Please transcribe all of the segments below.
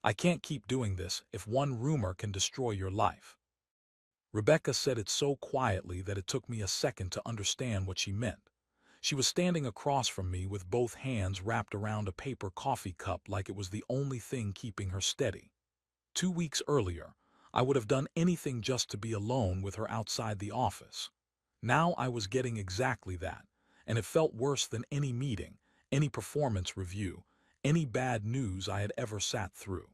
I can't keep doing this if one rumor can destroy your life." Rebecca said it so quietly that it took me a second to understand what she meant. She was standing across from me with both hands wrapped around a paper coffee cup like it was the only thing keeping her steady. 2 weeks earlier, I would have done anything just to be alone with her outside the office. Now I was getting exactly that, and it felt worse than any meeting, any performance review, any bad news I had ever sat through.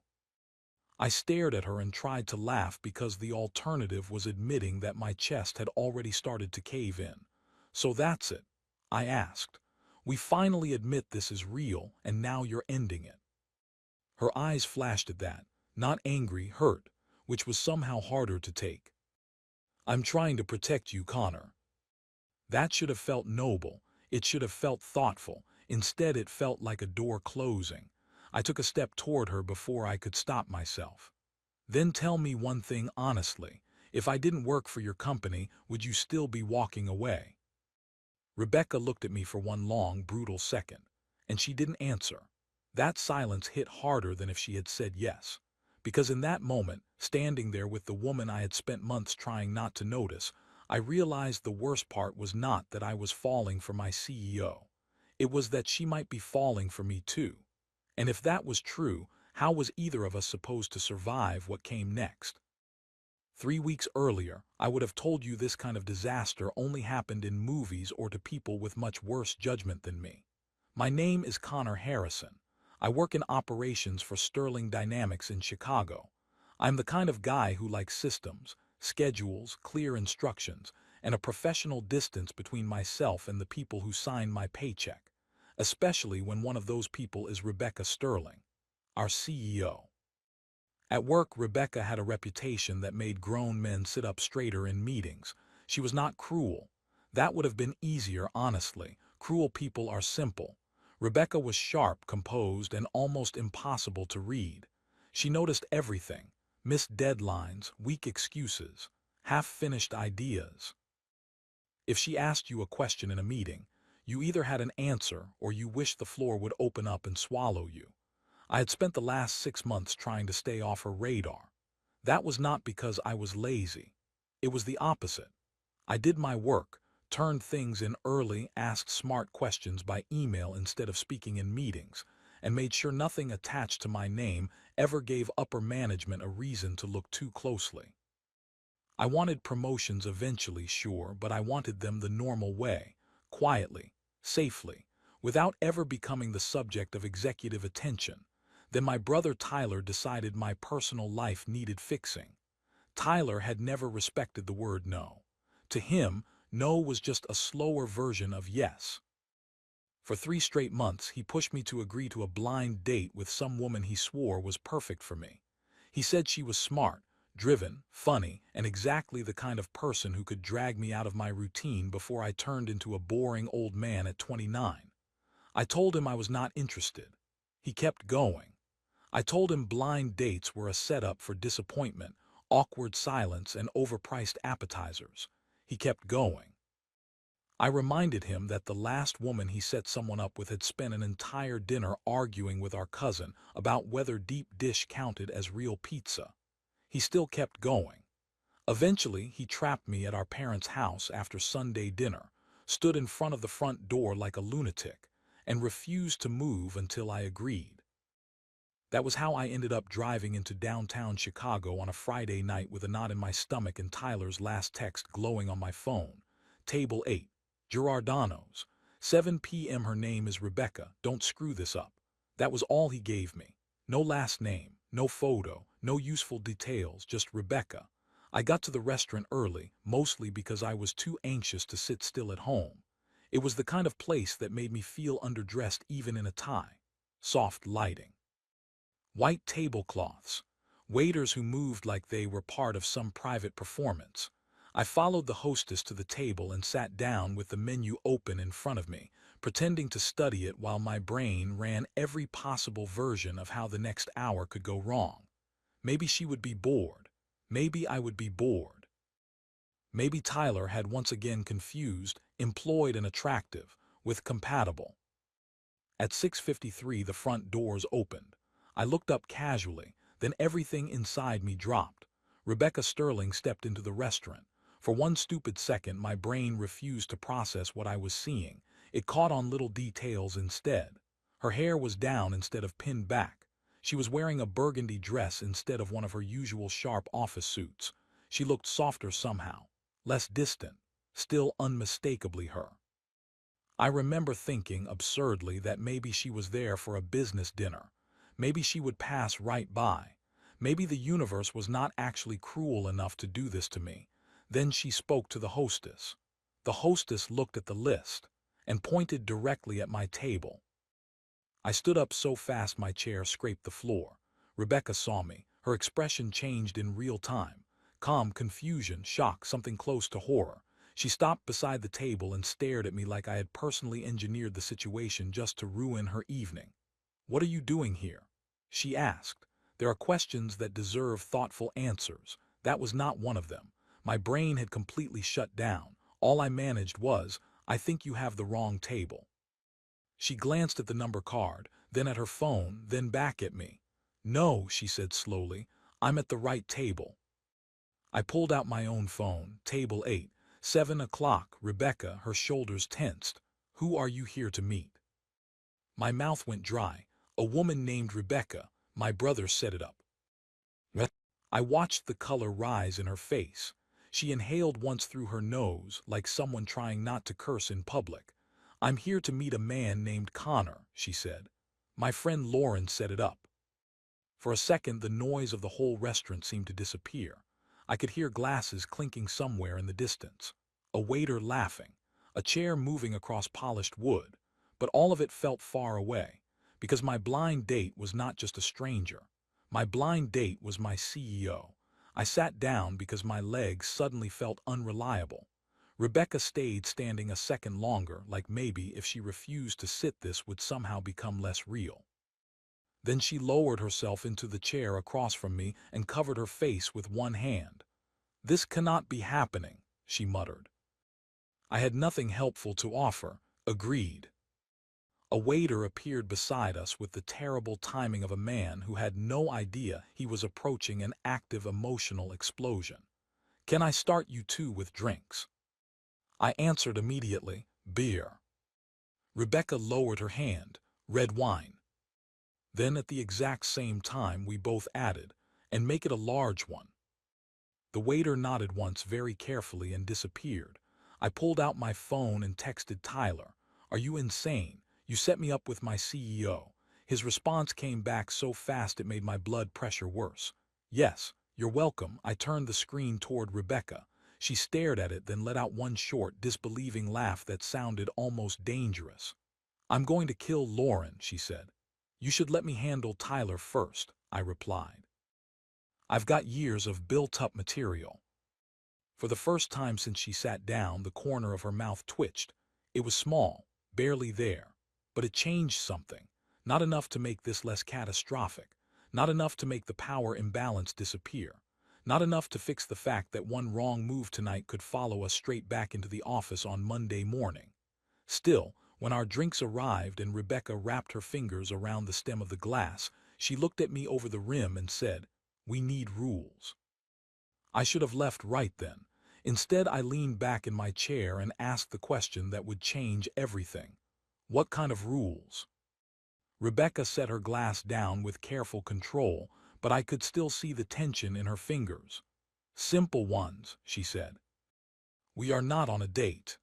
I stared at her and tried to laugh because the alternative was admitting that my chest had already started to cave in. "So that's it?" I asked. "We finally admit this is real, and now you're ending it." Her eyes flashed at that, not angry, hurt, which was somehow harder to take. "I'm trying to protect you, Connor." That should have felt noble. It should have felt thoughtful. Instead, it felt like a door closing. I took a step toward her before I could stop myself. "Then tell me one thing honestly. If I didn't work for your company, would you still be walking away?" Rebecca looked at me for one long, brutal second, and she didn't answer. That silence hit harder than if she had said yes. Because in that moment, standing there with the woman I had spent months trying not to notice, I realized the worst part was not that I was falling for my CEO. It was that she might be falling for me too. And if that was true, how was either of us supposed to survive what came next? 3 weeks earlier, I would have told you this kind of disaster only happened in movies or to people with much worse judgment than me. My name is Connor Harrison. I work in operations for Sterling Dynamics in Chicago. I'm the kind of guy who likes systems, schedules, clear instructions, and a professional distance between myself and the people who sign my paycheck, especially when one of those people is Rebecca Sterling, our CEO. At work, Rebecca had a reputation that made grown men sit up straighter in meetings. She was not cruel. That would have been easier, honestly. Cruel people are simple. Rebecca was sharp, composed, and almost impossible to read. She noticed everything: missed deadlines, weak excuses, half-finished ideas. If she asked you a question in a meeting, you either had an answer or you wished the floor would open up and swallow you. I had spent the last 6 months trying to stay off her radar. That was not because I was lazy. It was the opposite. I did my work, turned things in early, asked smart questions by email instead of speaking in meetings, and made sure nothing attached to my name ever gave upper management a reason to look too closely. I wanted promotions eventually, sure, but I wanted them the normal way, quietly, safely, without ever becoming the subject of executive attention. Then my brother Tyler decided my personal life needed fixing. Tyler had never respected the word no. To him, no was just a slower version of yes. For 3 straight months, he pushed me to agree to a blind date with some woman he swore was perfect for me. He said she was smart, driven, funny, and exactly the kind of person who could drag me out of my routine before I turned into a boring old man at 29. I told him I was not interested. He kept going. I told him blind dates were a setup for disappointment, awkward silence, and overpriced appetizers. He kept going. I reminded him that the last woman he set someone up with had spent an entire dinner arguing with our cousin about whether deep dish counted as real pizza. He still kept going. Eventually, he trapped me at our parents' house after Sunday dinner, stood in front of the front door like a lunatic, and refused to move until I agreed. That was how I ended up driving into downtown Chicago on a Friday night with a knot in my stomach and Tyler's last text glowing on my phone. Table 8. Giordano's. 7 p.m. Her name is Rebecca. Don't screw this up. That was all he gave me. No last name, no photo, no useful details, just Rebecca. I got to the restaurant early, mostly because I was too anxious to sit still at home. It was the kind of place that made me feel underdressed even in a tie. Soft lighting. White tablecloths. Waiters who moved like they were part of some private performance. I followed the hostess to the table and sat down with the menu open in front of me, pretending to study it while my brain ran every possible version of how the next hour could go wrong. Maybe she would be bored. Maybe I would be bored. Maybe Tyler had once again confused employed and attractive with compatible. At 6:53 the front doors opened. I looked up casually, Then everything inside me dropped. Rebecca Sterling stepped into the restaurant. For one stupid second, my brain refused to process what I was seeing. It caught on little details instead. Her hair was down instead of pinned back. She was wearing a burgundy dress instead of one of her usual sharp office suits. She looked softer somehow, less distant, still unmistakably her. I remember thinking absurdly that maybe she was there for a business dinner. Maybe she would pass right by. Maybe the universe was not actually cruel enough to do this to me. Then she spoke to the hostess. The hostess looked at the list and pointed directly at my table. I stood up so fast my chair scraped the floor. Rebecca saw me. Her expression changed in real time. Calm, confusion, shock, something close to horror. She stopped beside the table and stared at me like I had personally engineered the situation just to ruin her evening. "What are you doing here?" she asked. There are questions that deserve thoughtful answers. That was not one of them. My brain had completely shut down. All I managed was, "I think you have the wrong table." She glanced at the number card, then at her phone, then back at me. "No," she said slowly, "I'm at the right table." I pulled out my own phone. Table 8, 7 o'clock, Rebecca, her shoulders tensed. "Who are you here to meet?" My mouth went dry. "A woman named Rebecca. My brother set it up." What? I watched the color rise in her face. She inhaled once through her nose, like someone trying not to curse in public. "I'm here to meet a man named Connor," she said. "My friend Lauren set it up." For a second, the noise of the whole restaurant seemed to disappear. I could hear glasses clinking somewhere in the distance, a waiter laughing, a chair moving across polished wood. But all of it felt far away, because my blind date was not just a stranger. My blind date was my CEO. I sat down because my legs suddenly felt unreliable. Rebecca stayed standing a second longer, like maybe if she refused to sit this would somehow become less real. Then she lowered herself into the chair across from me and covered her face with one hand. "This cannot be happening," she muttered. I had nothing helpful to offer. Agreed. A waiter appeared beside us with the terrible timing of a man who had no idea he was approaching an active emotional explosion. "Can I start you two with drinks?" I answered immediately, "Beer." Rebecca lowered her hand, "Red wine." Then at the exact same time we both added, "And make it a large one." The waiter nodded once very carefully and disappeared. I pulled out my phone and texted Tyler, "Are you insane? You set me up with my CEO." His response came back so fast it made my blood pressure worse. "Yes, you're welcome." I turned the screen toward Rebecca. She stared at it, then let out one short, disbelieving laugh that sounded almost dangerous. "I'm going to kill Lauren," she said. "You should let me handle Tyler first," I replied. "I've got years of built-up material." For the first time since she sat down, the corner of her mouth twitched. It was small, barely there, but it changed something. Not enough to make this less catastrophic. Not enough to make the power imbalance disappear. Not enough to fix the fact that one wrong move tonight could follow us straight back into the office on Monday morning. Still, when our drinks arrived and Rebecca wrapped her fingers around the stem of the glass, she looked at me over the rim and said, "We need rules." I should have left right then. Instead, I leaned back in my chair and asked the question that would change everything. "What kind of rules?" Rebecca set her glass down with careful control, but I could still see the tension in her fingers. "Simple ones," she said. "We are not on a date."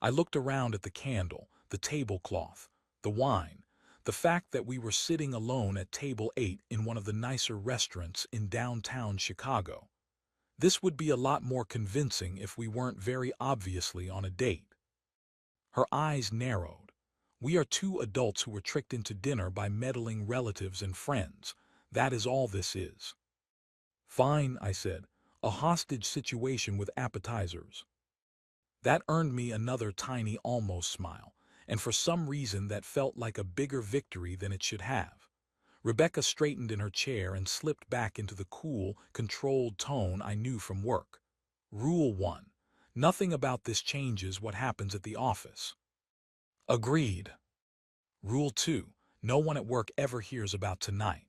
I looked around at the candle, the tablecloth, the wine, the fact that we were sitting alone at table 8 in one of the nicer restaurants in downtown Chicago. This would be a lot more convincing if we weren't very obviously on a date. Her eyes narrowed. "We are two adults who were tricked into dinner by meddling relatives and friends. That is all this is." "Fine," I said. "A hostage situation with appetizers." That earned me another tiny almost smile, and for some reason that felt like a bigger victory than it should have. Rebecca straightened in her chair and slipped back into the cool, controlled tone I knew from work. "Rule 1. Nothing about this changes what happens at the office." "Agreed." "Rule 2. No one at work ever hears about tonight."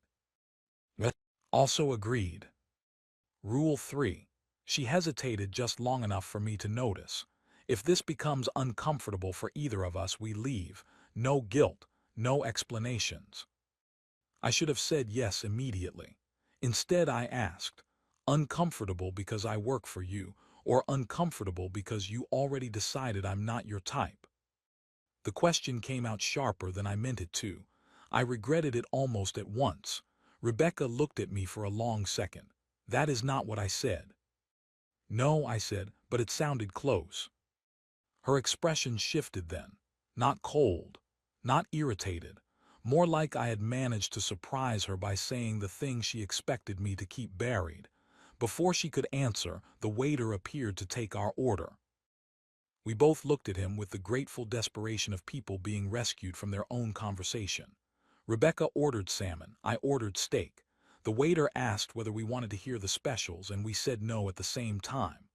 "What?" Also agreed. Rule 3. She hesitated just long enough for me to notice. If this becomes uncomfortable for either of us, we leave. No guilt, no explanations. I should have said yes immediately. Instead, I asked, uncomfortable because I work for you, or uncomfortable because you already decided I'm not your type? The question came out sharper than I meant it to. I regretted it almost at once. Rebecca looked at me for a long second. That is not what I said. No, I said, but it sounded close. Her expression shifted then. Not cold, not irritated, more like I had managed to surprise her by saying the thing she expected me to keep buried. Before she could answer, the waiter appeared to take our order. We both looked at him with the grateful desperation of people being rescued from their own conversation. Rebecca ordered salmon, I ordered steak. The waiter asked whether we wanted to hear the specials, and we said no at the same time.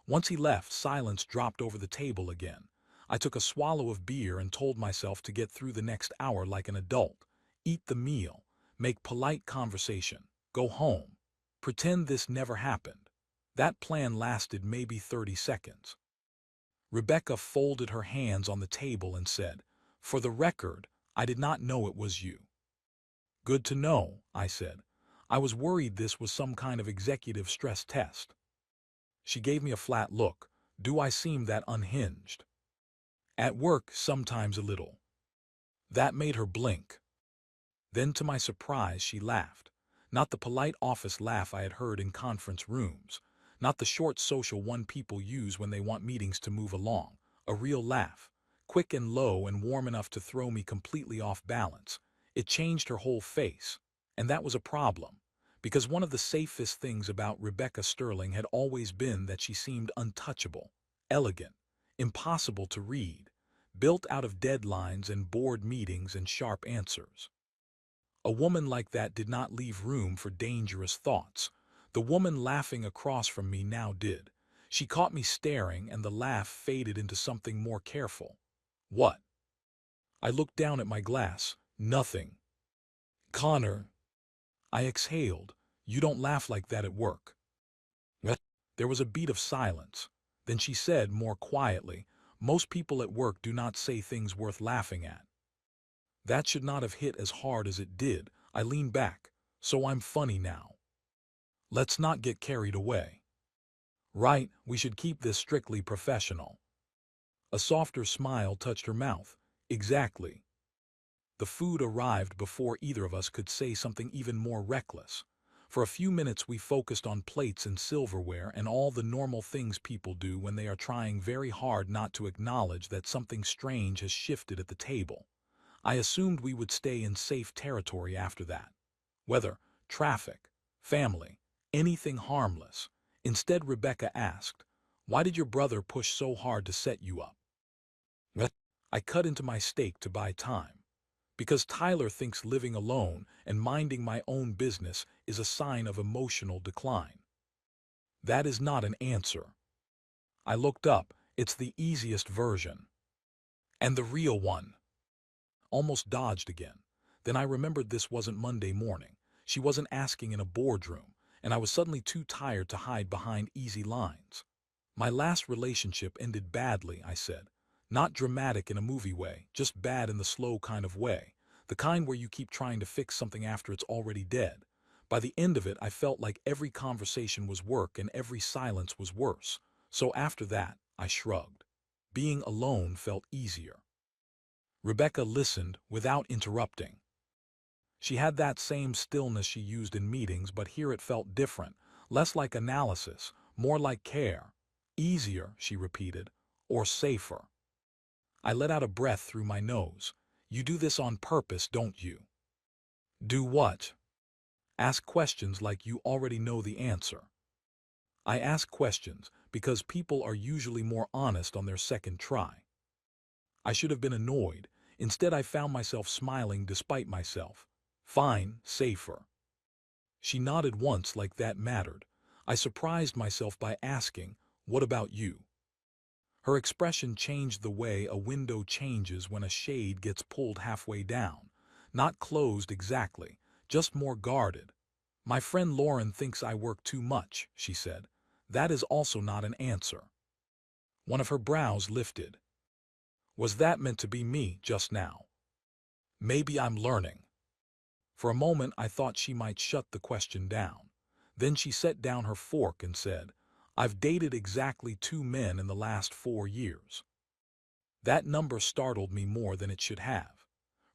Once he left, silence dropped over the table again. I took a swallow of beer and told myself to get through the next hour like an adult. Eat the meal, make polite conversation, go home. Pretend this never happened. That plan lasted maybe 30 seconds. Rebecca folded her hands on the table and said, "For the record, I did not know it was you." "Good to know," I said. I was worried this was some kind of executive stress test. She gave me a flat look. Do I seem that unhinged? At work, sometimes a little. That made her blink. Then, to my surprise, she laughed. Not the polite office laugh I had heard in conference rooms. Not the short social one people use when they want meetings to move along. A real laugh. Quick and low and warm enough to throw me completely off balance. It changed her whole face. And that was a problem. Because one of the safest things about Rebecca Sterling had always been that she seemed untouchable, elegant, impossible to read, built out of deadlines and board meetings and sharp answers. A woman like that did not leave room for dangerous thoughts. The woman laughing across from me now did. She caught me staring, and the laugh faded into something more careful. What? I looked down at my glass. Nothing. Connor. I exhaled. You don't laugh like that at work. What? There was a beat of silence. Then she said more quietly, most people at work do not say things worth laughing at. That should not have hit as hard as it did. I leaned back. So I'm funny now. Let's not get carried away. Right, we should keep this strictly professional. A softer smile touched her mouth. Exactly. The food arrived before either of us could say something even more reckless. For a few minutes we focused on plates and silverware and all the normal things people do when they are trying very hard not to acknowledge that something strange has shifted at the table. I assumed we would stay in safe territory after that. Weather, traffic, family, anything harmless. Instead, Rebecca asked, "Why did your brother push so hard to set you up?" What? I cut into my steak to buy time. Because Tyler thinks living alone and minding my own business is a sign of emotional decline. That is not an answer. I looked up. It's the easiest version. And the real one. Almost dodged again. Then I remembered this wasn't Monday morning. She wasn't asking in a boardroom, and I was suddenly too tired to hide behind easy lines. My last relationship ended badly, I said. Not dramatic in a movie way, just bad in the slow kind of way. The kind where you keep trying to fix something after it's already dead. By the end of it, I felt like every conversation was work and every silence was worse. So after that, I shrugged. Being alone felt easier. Rebecca listened without interrupting. She had that same stillness she used in meetings, but here it felt different, less like analysis, more like care. Easier, she repeated, or safer. I let out a breath through my nose. You do this on purpose, don't you? Do what? Ask questions like you already know the answer. I ask questions because people are usually more honest on their second try. I should have been annoyed. Instead, I found myself smiling despite myself. Fine, safer. She nodded once like that mattered. I surprised myself by asking, "What about you?" Her expression changed the way a window changes when a shade gets pulled halfway down. Not closed exactly, just more guarded. My friend Lauren thinks I work too much, she said. That is also not an answer. One of her brows lifted. Was that meant to be me just now? Maybe I'm learning. For a moment I thought she might shut the question down. Then she set down her fork and said, I've dated exactly 2 men in the last 4 years. That number startled me more than it should have.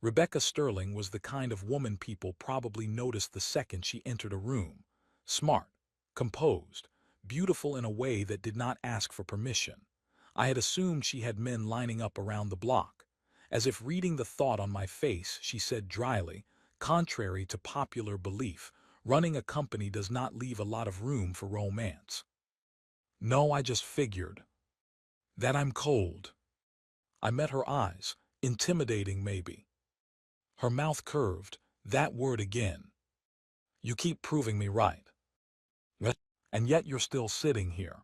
Rebecca Sterling was the kind of woman people probably noticed the second she entered a room. Smart, composed, beautiful in a way that did not ask for permission. I had assumed she had men lining up around the block. As if reading the thought on my face, she said dryly, contrary to popular belief, running a company does not leave a lot of room for romance. No, I just figured that I'm cold. I met her eyes, intimidating maybe. Her mouth curved, that word again. You keep proving me right. What? And yet you're still sitting here.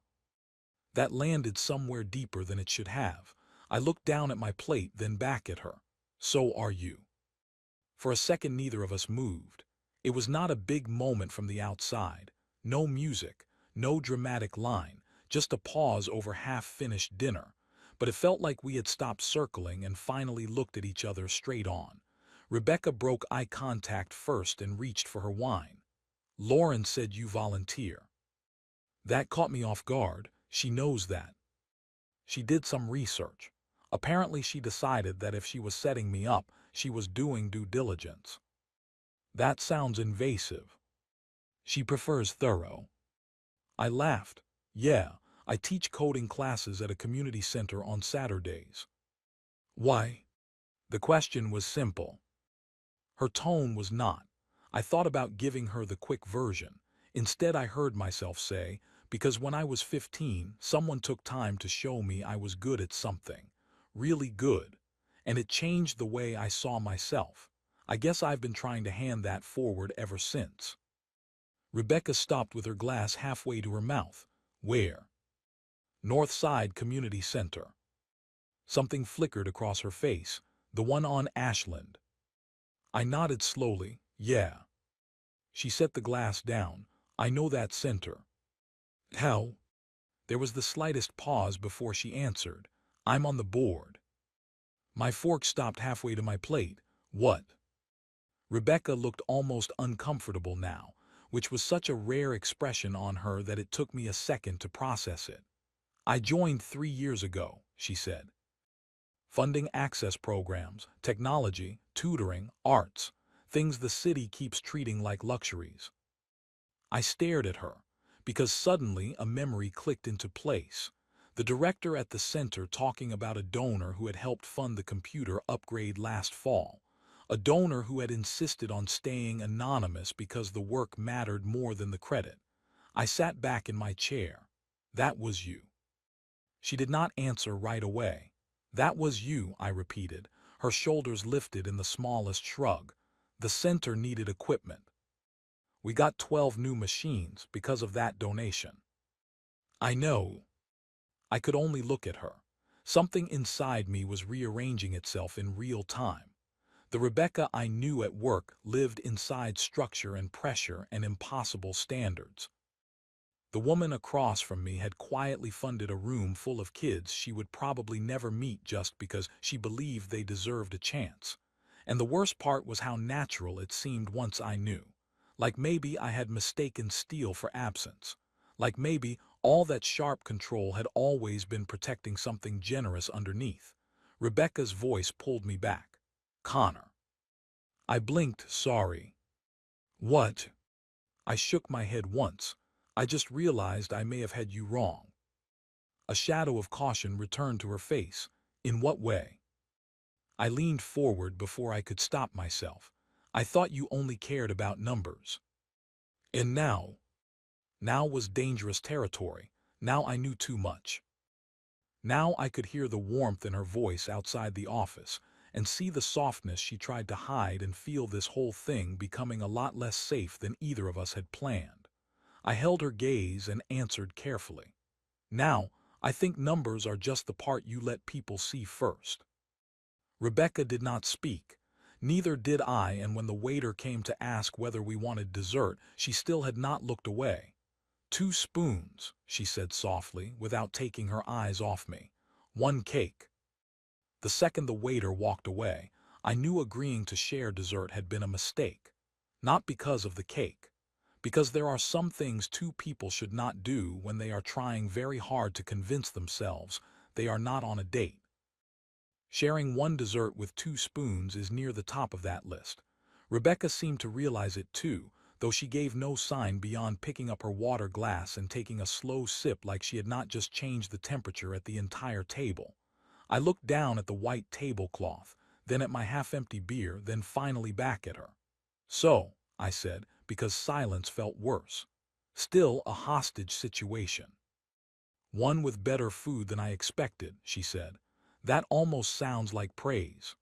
That landed somewhere deeper than it should have. I looked down at my plate, then back at her. So are you. For a second neither of us moved. It was not a big moment from the outside. No music, no dramatic line, just a pause over half-finished dinner. But it felt like we had stopped circling and finally looked at each other straight on. Rebecca broke eye contact first and reached for her wine. Lauren said you volunteer. That caught me off guard. She knows that. She did some research. Apparently she decided that if she was setting me up, she was doing due diligence. That sounds invasive. She prefers thorough. I laughed. Yeah, I teach coding classes at a community center on Saturdays. Why? The question was simple. Her tone was not. I thought about giving her the quick version. Instead, I heard myself say, because when I was 15, someone took time to show me I was good at something. Really good. And it changed the way I saw myself. I guess I've been trying to hand that forward ever since. Rebecca stopped with her glass halfway to her mouth. Where? North Side Community Center. Something flickered across her face. The one on Ashland. I nodded slowly. Yeah. She set the glass down. I know that center. How? There was the slightest pause before she answered. I'm on the board. My fork stopped halfway to my plate. What? Rebecca looked almost uncomfortable now, which was such a rare expression on her that it took me a second to process it. I joined 3 years ago, she said. Funding access programs, technology, tutoring, arts, things the city keeps treating like luxuries. I stared at her, because suddenly a memory clicked into place. The director at the center talking about a donor who had helped fund the computer upgrade last fall. A donor who had insisted on staying anonymous because the work mattered more than the credit. I sat back in my chair. That was you. She did not answer right away. That was you, I repeated, her shoulders lifted in the smallest shrug. The center needed equipment. We got 12 new machines because of that donation. I know. I could only look at her. Something inside me was rearranging itself in real time. The Rebecca I knew at work lived inside structure and pressure and impossible standards. The woman across from me had quietly funded a room full of kids she would probably never meet just because she believed they deserved a chance. And the worst part was how natural it seemed once I knew. Like maybe I had mistaken steel for absence. Like maybe all that sharp control had always been protecting something generous underneath. Rebecca's voice pulled me back. Connor. I blinked, sorry. What? I shook my head once. I just realized I may have had you wrong. A shadow of caution returned to her face. In what way? I leaned forward before I could stop myself. I thought you only cared about numbers. And now? Now was dangerous territory. Now I knew too much. Now I could hear the warmth in her voice outside the office and see the softness she tried to hide and feel this whole thing becoming a lot less safe than either of us had planned. I held her gaze and answered carefully. Now, I think numbers are just the part you let people see first. Rebecca did not speak, Neither did I, and when the waiter came to ask whether we wanted dessert, she still had not looked away. 2 spoons, she said softly, without taking her eyes off me. 1 cake. The second the waiter walked away, I knew agreeing to share dessert had been a mistake. Not because of the cake. Because there are some things 2 people should not do when they are trying very hard to convince themselves they are not on a date. Sharing 1 dessert with 2 spoons is near the top of that list. Rebecca seemed to realize it too, though she gave no sign beyond picking up her water glass and taking a slow sip like she had not just changed the temperature at the entire table. I looked down at the white tablecloth, then at my half-empty beer, then finally back at her. "So," I said, because silence felt worse. "Still a hostage situation." "One with better food than I expected," she said. "That almost sounds like praise."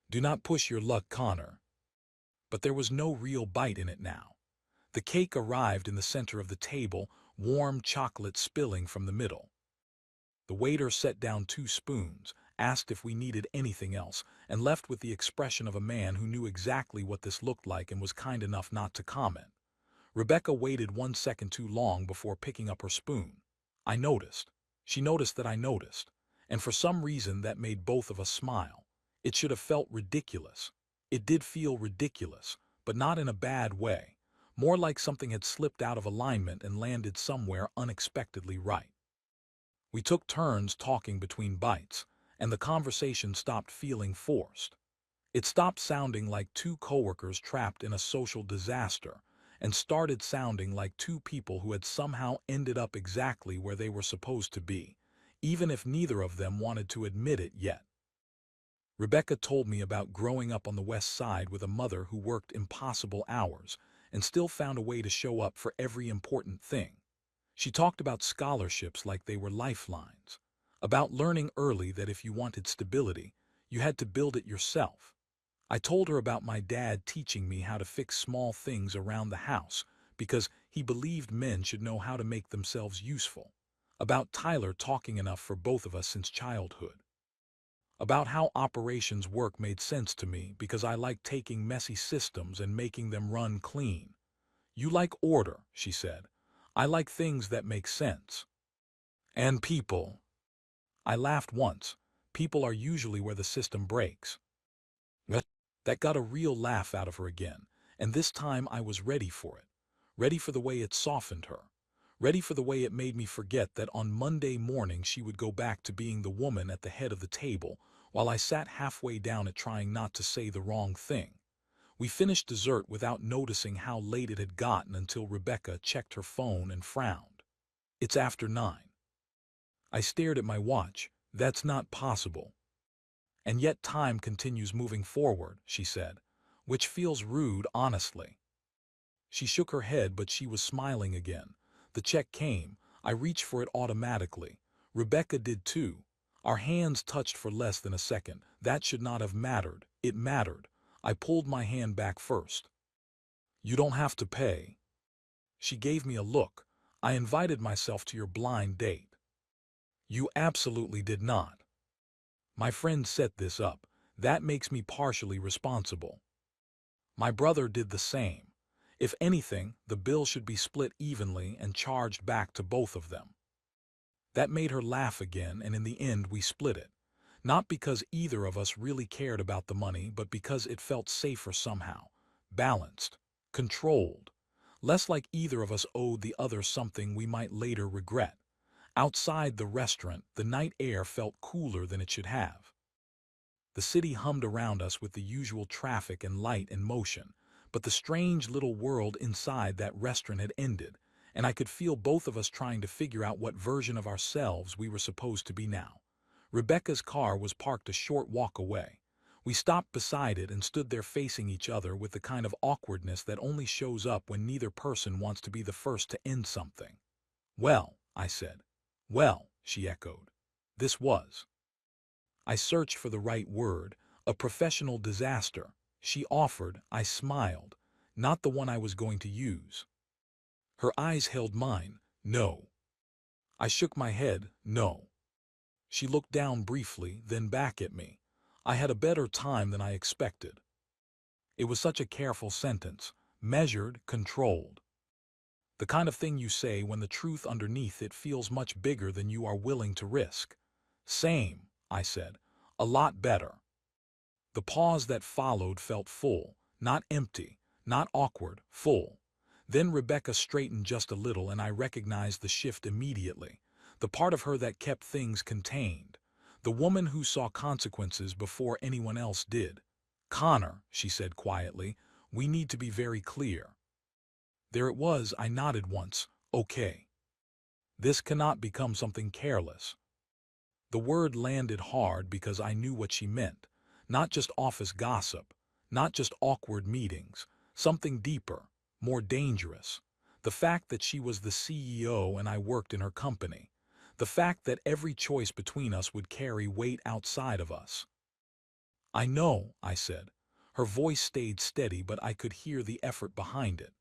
"Do not push your luck, Connor." But there was no real bite in it now. The cake arrived in the center of the table, warm chocolate spilling from the middle. The waiter set down 2 spoons, asked if we needed anything else, and left with the expression of a man who knew exactly what this looked like and was kind enough not to comment. Rebecca waited 1 second too long before picking up her spoon. I noticed. She noticed that I noticed. And for some reason that made both of us smile. It should have felt ridiculous. It did feel ridiculous, but not in a bad way. More like something had slipped out of alignment and landed somewhere unexpectedly right. We took turns talking between bites, and the conversation stopped feeling forced. It stopped sounding like 2 coworkers trapped in a social disaster and started sounding like 2 people who had somehow ended up exactly where they were supposed to be, even if neither of them wanted to admit it yet. Rebecca told me about growing up on the West Side with a mother who worked impossible hours and still found a way to show up for every important thing. She talked about scholarships like they were lifelines, about learning early that if you wanted stability, you had to build it yourself. I told her about my dad teaching me how to fix small things around the house because he believed men should know how to make themselves useful, about Tyler talking enough for both of us since childhood, about how operations work made sense to me because I like taking messy systems and making them run clean. "You like order," she said. "I like things that make sense." "And people." I laughed once. People are usually where the system breaks. That got a real laugh out of her again, and this time I was ready for it. Ready for the way it softened her. Ready for the way it made me forget that on Monday morning she would go back to being the woman at the head of the table, while I sat halfway down it trying not to say the wrong thing. We finished dessert without noticing how late it had gotten until Rebecca checked her phone and frowned. "It's after 9. I stared at my watch. "That's not possible." "And yet time continues moving forward," she said, "which feels rude, honestly." She shook her head, but she was smiling again. The check came. I reached for it automatically. Rebecca did too. Our hands touched for less than a second. That should not have mattered. It mattered. I pulled my hand back first. "You don't have to pay." She gave me a look. "I invited myself to your blind date." "You absolutely did not." "My friend set this up. That makes me partially responsible." "My brother did the same. If anything, the bill should be split evenly and charged back to both of them." That made her laugh again, and in the end we split it. Not because either of us really cared about the money, but because it felt safer somehow. Balanced. Controlled. Less like either of us owed the other something we might later regret. Outside the restaurant, the night air felt cooler than it should have. The city hummed around us with the usual traffic and light and motion, but the strange little world inside that restaurant had ended, and I could feel both of us trying to figure out what version of ourselves we were supposed to be now. Rebecca's car was parked a short walk away. We stopped beside it and stood there facing each other with the kind of awkwardness that only shows up when neither person wants to be the first to end something. "Well," I said. "Well," she echoed. This was. I searched for the right word. "A professional disaster." She offered. I smiled. Not the one I was going to use. Her eyes held mine. "No." I shook my head. "No." She looked down briefly, then back at me. "I had a better time than I expected." It was such a careful sentence, measured, controlled. The kind of thing you say when the truth underneath it feels much bigger than you are willing to risk. Same, I said. A lot better. The pause that followed felt full, not empty, not awkward, full. Then Rebecca straightened just a little and I recognized the shift immediately. The part of her that kept things contained. The woman who saw consequences before anyone else did. Connor, she said quietly, we need to be very clear. There it was, I nodded once. Okay. This cannot become something careless. The word landed hard because I knew what she meant. Not just office gossip, not just awkward meetings, something deeper, more dangerous. The fact that she was the CEO and I worked in her company. The fact that every choice between us would carry weight outside of us. I know, I said. Her voice stayed steady, but I could hear the effort behind it.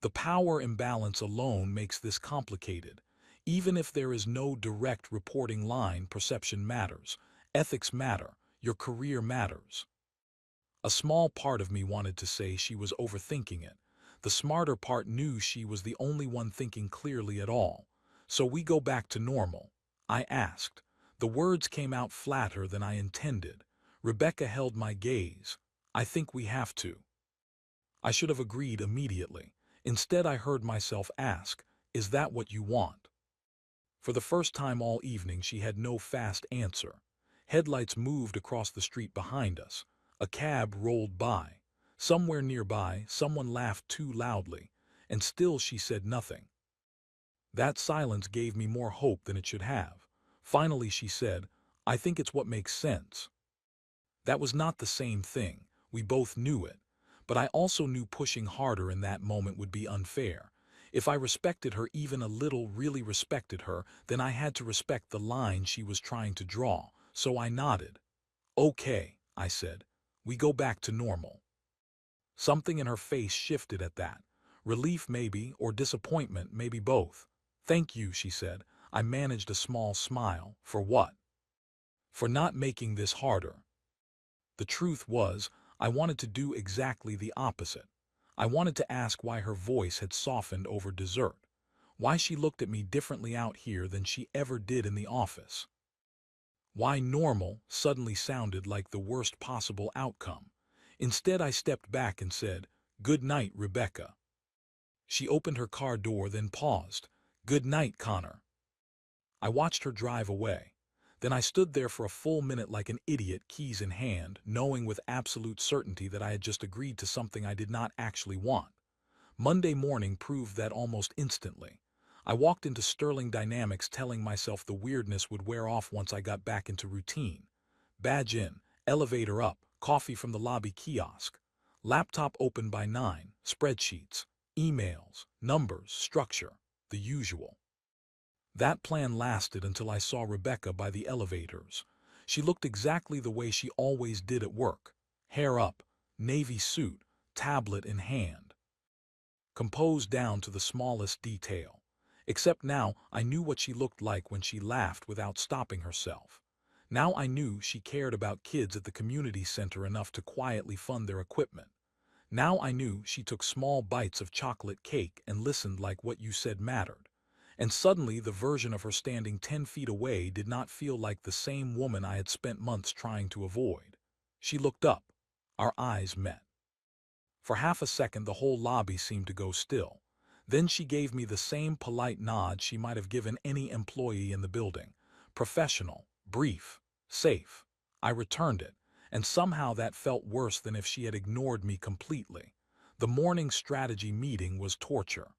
The power imbalance alone makes this complicated. Even if there is no direct reporting line, perception matters, ethics matter, your career matters. A small part of me wanted to say she was overthinking it. The smarter part knew she was the only one thinking clearly at all. So we go back to normal? I asked. The words came out flatter than I intended. Rebecca held my gaze. I think we have to. I should have agreed immediately. Instead, I heard myself ask, is that what you want? For the first time all evening, she had no fast answer. Headlights moved across the street behind us. A cab rolled by. Somewhere nearby, someone laughed too loudly, and still she said nothing. That silence gave me more hope than it should have. Finally, she said, I think it's what makes sense. That was not the same thing. We both knew it. But I also knew pushing harder in that moment would be unfair. If I respected her even a little, really respected her, then I had to respect the line she was trying to draw. So I nodded. Okay, I said. We go back to normal. Something in her face shifted at that. Relief maybe, or disappointment, maybe both. Thank you, she said. I managed a small smile. For what? For not making this harder. The truth was, I wanted to do exactly the opposite. I wanted to ask why her voice had softened over dessert, why she looked at me differently out here than she ever did in the office. Why normal suddenly sounded like the worst possible outcome. Instead, I stepped back and said, "Good night, Rebecca." She opened her car door, then paused. "Good night, Connor." I watched her drive away. Then I stood there for a full minute like an idiot, keys in hand, knowing with absolute certainty that I had just agreed to something I did not actually want. Monday morning proved that almost instantly. I walked into Sterling Dynamics telling myself the weirdness would wear off once I got back into routine. Badge in, elevator up, coffee from the lobby kiosk. Laptop open by 9, spreadsheets, emails, numbers, structure, the usual. That plan lasted until I saw Rebecca by the elevators. She looked exactly the way she always did at work. Hair up, navy suit, tablet in hand. Composed down to the smallest detail. Except now I knew what she looked like when she laughed without stopping herself. Now I knew she cared about kids at the community center enough to quietly fund their equipment. Now I knew she took small bites of chocolate cake and listened like what you said mattered. And suddenly the version of her standing 10 feet away did not feel like the same woman I had spent months trying to avoid. She looked up. Our eyes met. For half a second the whole lobby seemed to go still. Then she gave me the same polite nod she might have given any employee in the building. Professional, brief, safe. I returned it, and somehow that felt worse than if she had ignored me completely. The morning strategy meeting was torture.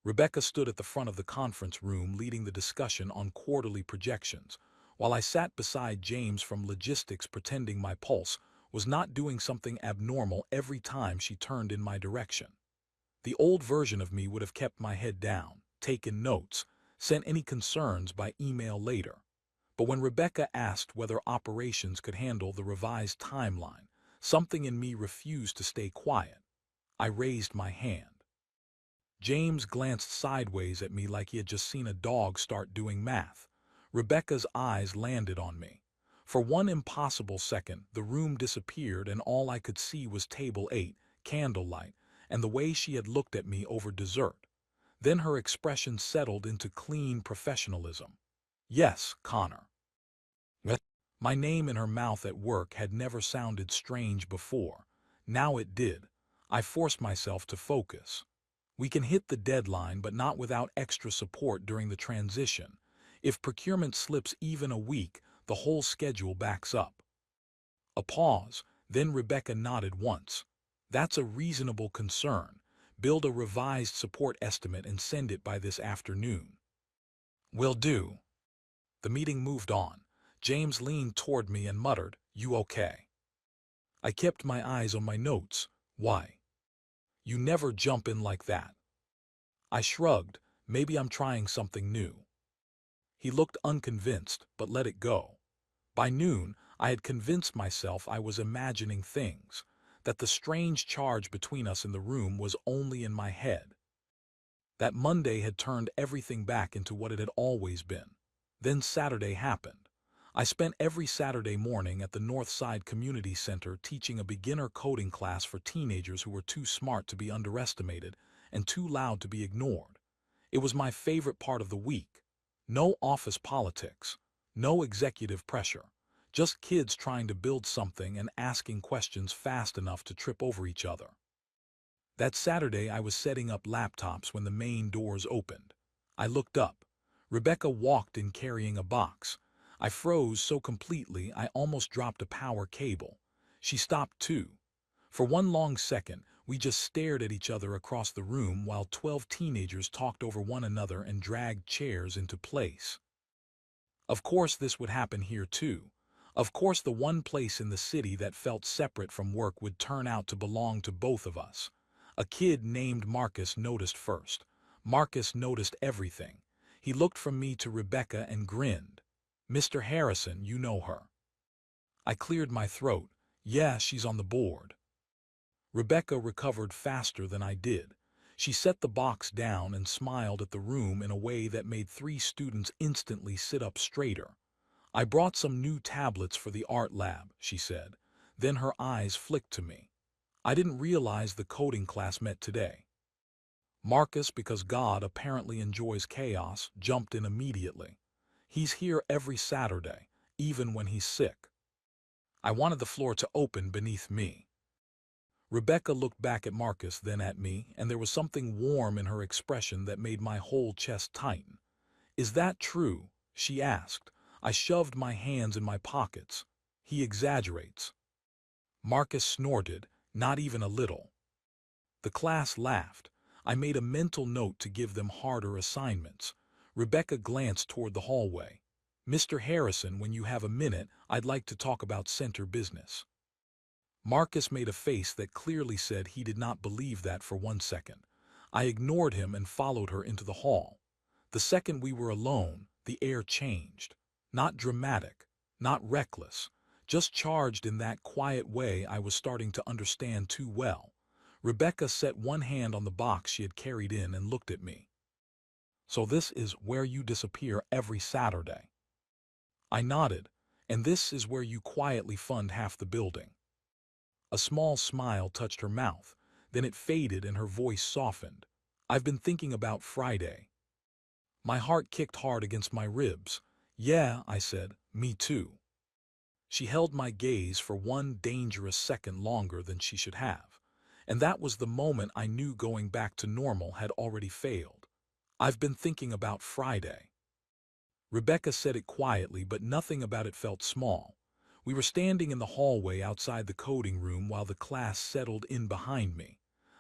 Rebecca stood at the front of the conference room leading the discussion on quarterly projections, while I sat beside James from logistics pretending my pulse was not doing something abnormal every time she turned in my direction. The old version of me would have kept my head down, taken notes, sent any concerns by email later. But when Rebecca asked whether operations could handle the revised timeline, something in me refused to stay quiet. I raised my hand. James glanced sideways at me like he had just seen a dog start doing math. Rebecca's eyes landed on me. For one impossible second, the room disappeared and all I could see was table 8, candlelight, and the way she had looked at me over dessert. Then her expression settled into clean professionalism. Yes, Connor. What? My name in her mouth at work had never sounded strange before. Now it did. I forced myself to focus. We can hit the deadline, but not without extra support during the transition. If procurement slips even a week, the whole schedule backs up. A pause, then Rebecca nodded once. That's a reasonable concern. Build a revised support estimate and send it by this afternoon. Will do. The meeting moved on. James leaned toward me and muttered, "You okay?" I kept my eyes on my notes. Why? You never jump in like that. I shrugged. Maybe I'm trying something new. He looked unconvinced, but let it go. By noon, I had convinced myself I was imagining things, that the strange charge between us in the room was only in my head. That Monday had turned everything back into what it had always been. Then Saturday happened. I spent every Saturday morning at the Northside Community Center teaching a beginner coding class for teenagers who were too smart to be underestimated and too loud to be ignored. It was my favorite part of the week. No office politics, no executive pressure, just kids trying to build something and asking questions fast enough to trip over each other. That Saturday I was setting up laptops when the main doors opened. I looked up. Rebecca walked in carrying a box. I froze so completely I almost dropped a power cable. She stopped too. For one long second, we just stared at each other across the room while 12 teenagers talked over one another and dragged chairs into place. Of course this would happen here too. Of course the one place in the city that felt separate from work would turn out to belong to both of us. A kid named Marcus noticed first. Marcus noticed everything. He looked from me to Rebecca and grinned. "Mr. Harrison, you know her." I cleared my throat. "Yeah, she's on the board." Rebecca recovered faster than I did. She set the box down and smiled at the room in a way that made 3 students instantly sit up straighter. "I brought some new tablets for the art lab," she said. Then her eyes flicked to me. "I didn't realize the coding class met today." Marcus, because God apparently enjoys chaos, jumped in immediately. "He's here every Saturday, even when he's sick." I wanted the floor to open beneath me. Rebecca looked back at Marcus, then at me, and there was something warm in her expression that made my whole chest tighten. "Is that true?" she asked. I shoved my hands in my pockets. "He exaggerates." Marcus snorted, "Not even a little." The class laughed. I made a mental note to give them harder assignments. Rebecca glanced toward the hallway. "Mr. Harrison, when you have a minute, I'd like to talk about center business." Marcus made a face that clearly said he did not believe that for one second. I ignored him and followed her into the hall. The second we were alone, the air changed. Not dramatic, not reckless, just charged in that quiet way I was starting to understand too well. Rebecca set one hand on the box she had carried in and looked at me. "So this is where you disappear every Saturday?" I nodded. "And this is where you quietly fund half the building?" A small smile touched her mouth, then it faded and her voice softened. "I've been thinking about Friday." My heart kicked hard against my ribs. "Yeah," I said, "me too." She held my gaze for one dangerous second longer than she should have. And that was the moment I knew going back to normal had already failed. "I've been thinking about Friday." Rebecca said it quietly, but nothing about it felt small. We were standing in the hallway outside the coding room while the class settled in behind me.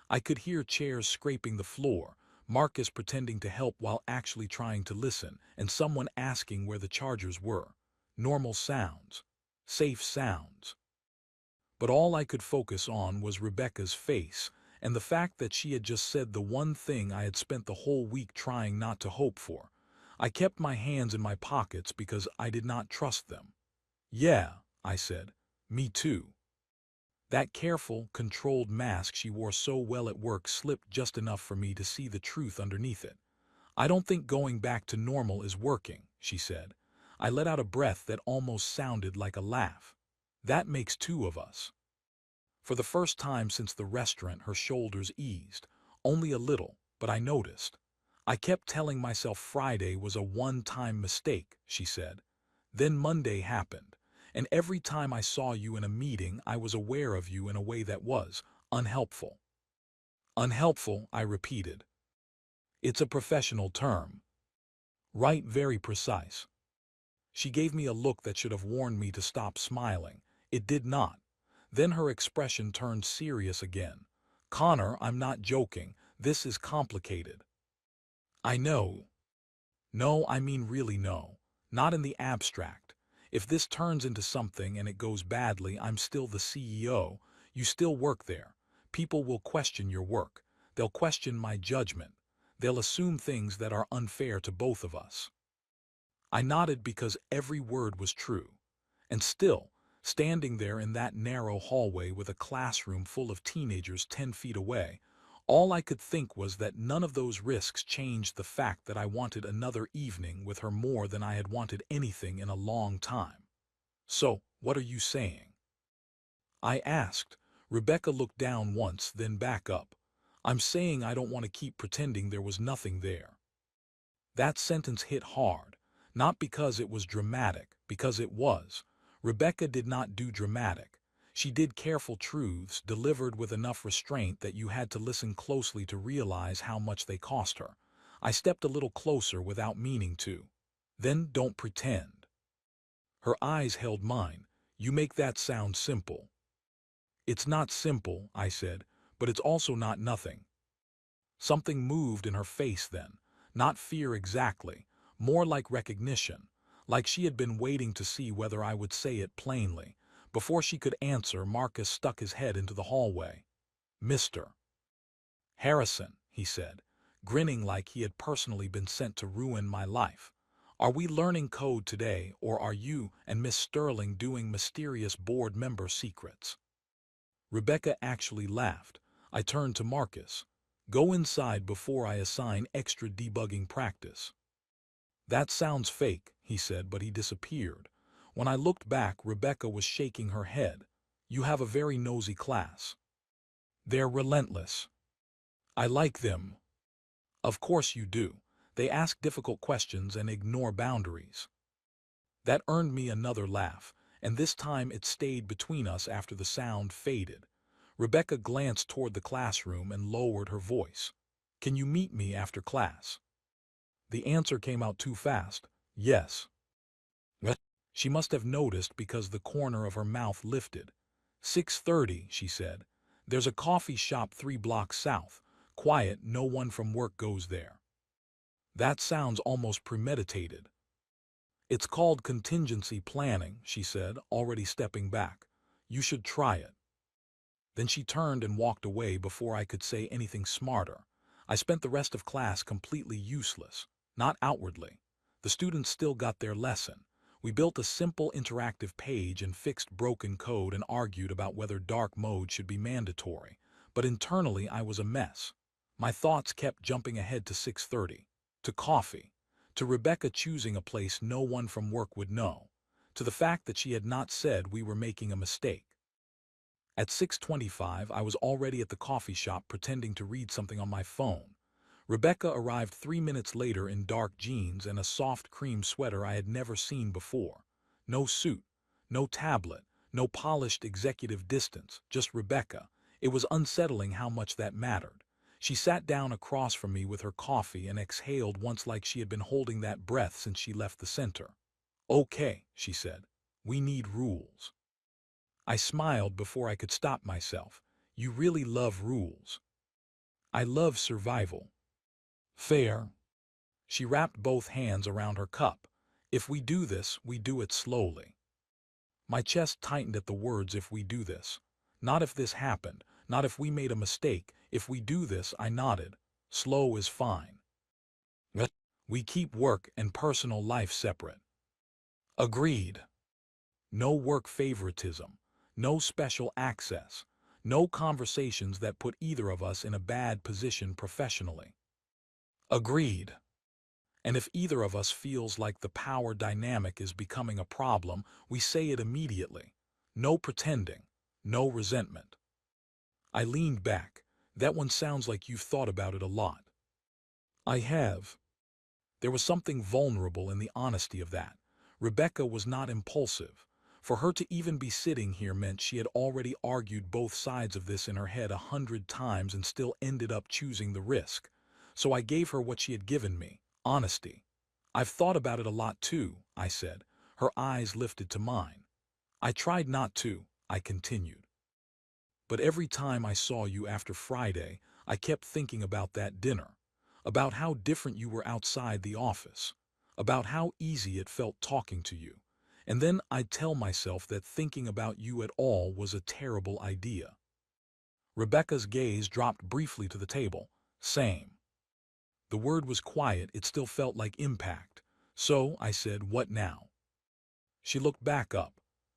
I could hear chairs scraping the floor, Marcus pretending to help while actually trying to listen, and someone asking where the chargers were. Normal sounds. Safe sounds. But all I could focus on was Rebecca's face, and the fact that she had just said the one thing I had spent the whole week trying not to hope for. I kept my hands in my pockets because I did not trust them. "Yeah," I said, "me too." That careful, controlled mask she wore so well at work slipped just enough for me to see the truth underneath it. "I don't think going back to normal is working," she said. I let out a breath that almost sounded like a laugh. That makes two of us. For the first time since the restaurant, her shoulders eased. Only a little, but I noticed. I kept telling myself Friday was a one-time mistake, she said. Then Monday happened, and every time I saw you in a meeting, I was aware of you in a way that was unhelpful. Unhelpful, I repeated. It's a professional term. Right, very precise. She gave me a look that should have warned me to stop smiling. It did not. Then her expression turned serious again. Connor, I'm not joking. This is complicated. I know. No, I mean really no. Not in the abstract. If this turns into something and it goes badly, I'm still the CEO. You still work there. People will question your work. They'll question my judgment. They'll assume things that are unfair to both of us. I nodded because every word was true. And still, standing there in that narrow hallway with a classroom full of teenagers 10 feet away, all I could think was that none of those risks changed the fact that I wanted another evening with her more than I had wanted anything in a long time. So, what are you saying? I asked. Rebecca looked down once, then back up. I'm saying I don't want to keep pretending there was nothing there. That sentence hit hard, not because it was dramatic, because it was. Rebecca did not do dramatic. She did careful truths delivered with enough restraint that you had to listen closely to realize how much they cost her. I stepped a little closer without meaning to. Then don't pretend. Her eyes held mine. You make that sound simple. It's not simple, I said, but it's also not nothing. Something moved in her face then, not fear exactly, more like recognition, like she had been waiting to see whether I would say it plainly. Before she could answer, Marcus stuck his head into the hallway. Mr. Harrison, he said, grinning like he had personally been sent to ruin my life. Are we learning code today, or are you and Miss Sterling doing mysterious board member secrets? Rebecca actually laughed. I turned to Marcus. Go inside before I assign extra debugging practice. That sounds fake, he said, but he disappeared. When I looked back, Rebecca was shaking her head. You have a very nosy class. They're relentless. I like them. Of course you do. They ask difficult questions and ignore boundaries. That earned me another laugh, and this time it stayed between us after the sound faded. Rebecca glanced toward the classroom and lowered her voice. Can you meet me after class? The answer came out too fast. Yes. What? She must have noticed because the corner of her mouth lifted. 6:30, she said. There's a coffee shop 3 blocks south. Quiet, no one from work goes there. That sounds almost premeditated. It's called contingency planning, she said, already stepping back. You should try it. Then she turned and walked away before I could say anything smarter. I spent the rest of class completely useless, not outwardly. The students still got their lesson. We built a simple interactive page and fixed broken code and argued about whether dark mode should be mandatory. But internally I was a mess. My thoughts kept jumping ahead to 6:30, to coffee, to Rebecca choosing a place no one from work would know, to the fact that she had not said we were making a mistake. At 6:25, I was already at the coffee shop pretending to read something on my phone. Rebecca arrived 3 minutes later in dark jeans and a soft cream sweater I had never seen before. No suit, no tablet, no polished executive distance, just Rebecca. It was unsettling how much that mattered. She sat down across from me with her coffee and exhaled once like she had been holding that breath since she left the center. Okay, she said. We need rules. I smiled before I could stop myself. You really love rules. I love survival. Fair. She wrapped both hands around her cup. If we do this, we do it slowly. My chest tightened at the words if we do this. Not if this happened, not if we made a mistake. If we do this, I nodded. Slow is fine. What? We keep work and personal life separate. Agreed. No work favoritism. No special access. No conversations that put either of us in a bad position professionally. Agreed. And if either of us feels like the power dynamic is becoming a problem, we say it immediately. No pretending, no resentment. I leaned back. That one sounds like you've thought about it a lot. I have. There was something vulnerable in the honesty of that. Rebecca was not impulsive. For her to even be sitting here meant she had already argued both sides of this in her head 100 times and still ended up choosing the risk. So I gave her what she had given me, honesty. I've thought about it a lot too, I said. Her eyes lifted to mine. I tried not to, I continued. But every time I saw you after Friday, I kept thinking about that dinner, about how different you were outside the office, about how easy it felt talking to you. And then I'd tell myself that thinking about you at all was a terrible idea. Rebecca's gaze dropped briefly to the table. Same. The word was quiet, it still felt like impact. So I said, what now? She looked back up.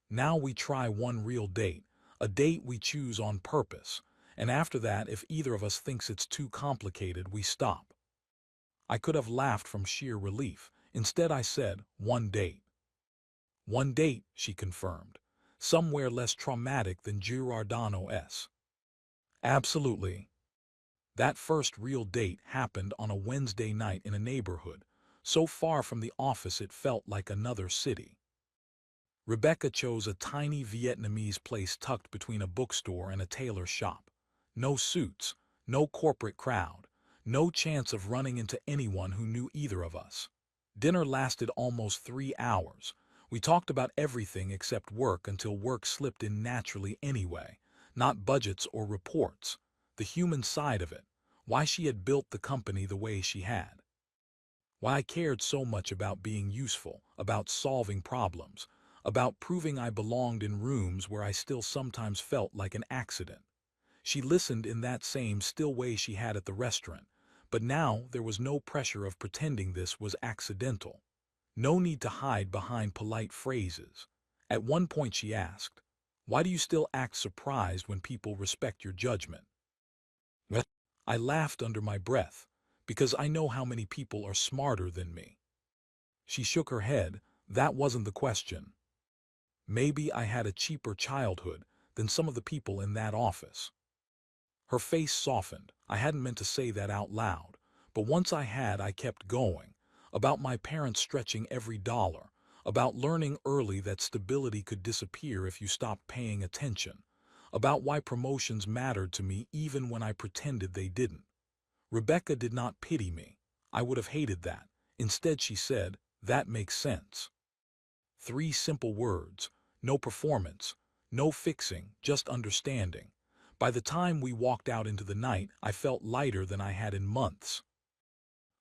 Now we try one real date, a date we choose on purpose, and after that, if either of us thinks it's too complicated, we stop. I could have laughed from sheer relief. Instead, I said, one date. One date, she confirmed. Somewhere less traumatic than Giordano's. Absolutely. That first real date happened on a Wednesday night in a neighborhood, so far from the office it felt like another city. Rebecca chose a tiny Vietnamese place tucked between a bookstore and a tailor shop. No suits, no corporate crowd, no chance of running into anyone who knew either of us. Dinner lasted almost 3 hours. We talked about everything except work until work slipped in naturally anyway, not budgets or reports, the human side of it, why she had built the company the way she had. Why I cared so much about being useful, about solving problems, about proving I belonged in rooms where I still sometimes felt like an accident. She listened in that same still way she had at the restaurant, but now there was no pressure of pretending this was accidental. No need to hide behind polite phrases. At one point she asked, "Why do you still act surprised when people respect your judgment?" Well, I laughed under my breath, because I know how many people are smarter than me. She shook her head. That wasn't the question. Maybe I had a cheaper childhood than some of the people in that office. Her face softened. I hadn't meant to say that out loud, but once I had, I kept going. About my parents stretching every dollar, about learning early that stability could disappear if you stopped paying attention, about why promotions mattered to me even when I pretended they didn't. Rebecca did not pity me. I would have hated that. Instead, she said, "That makes sense." 3 simple words, no performance, no fixing, just understanding. By the time we walked out into the night, I felt lighter than I had in months.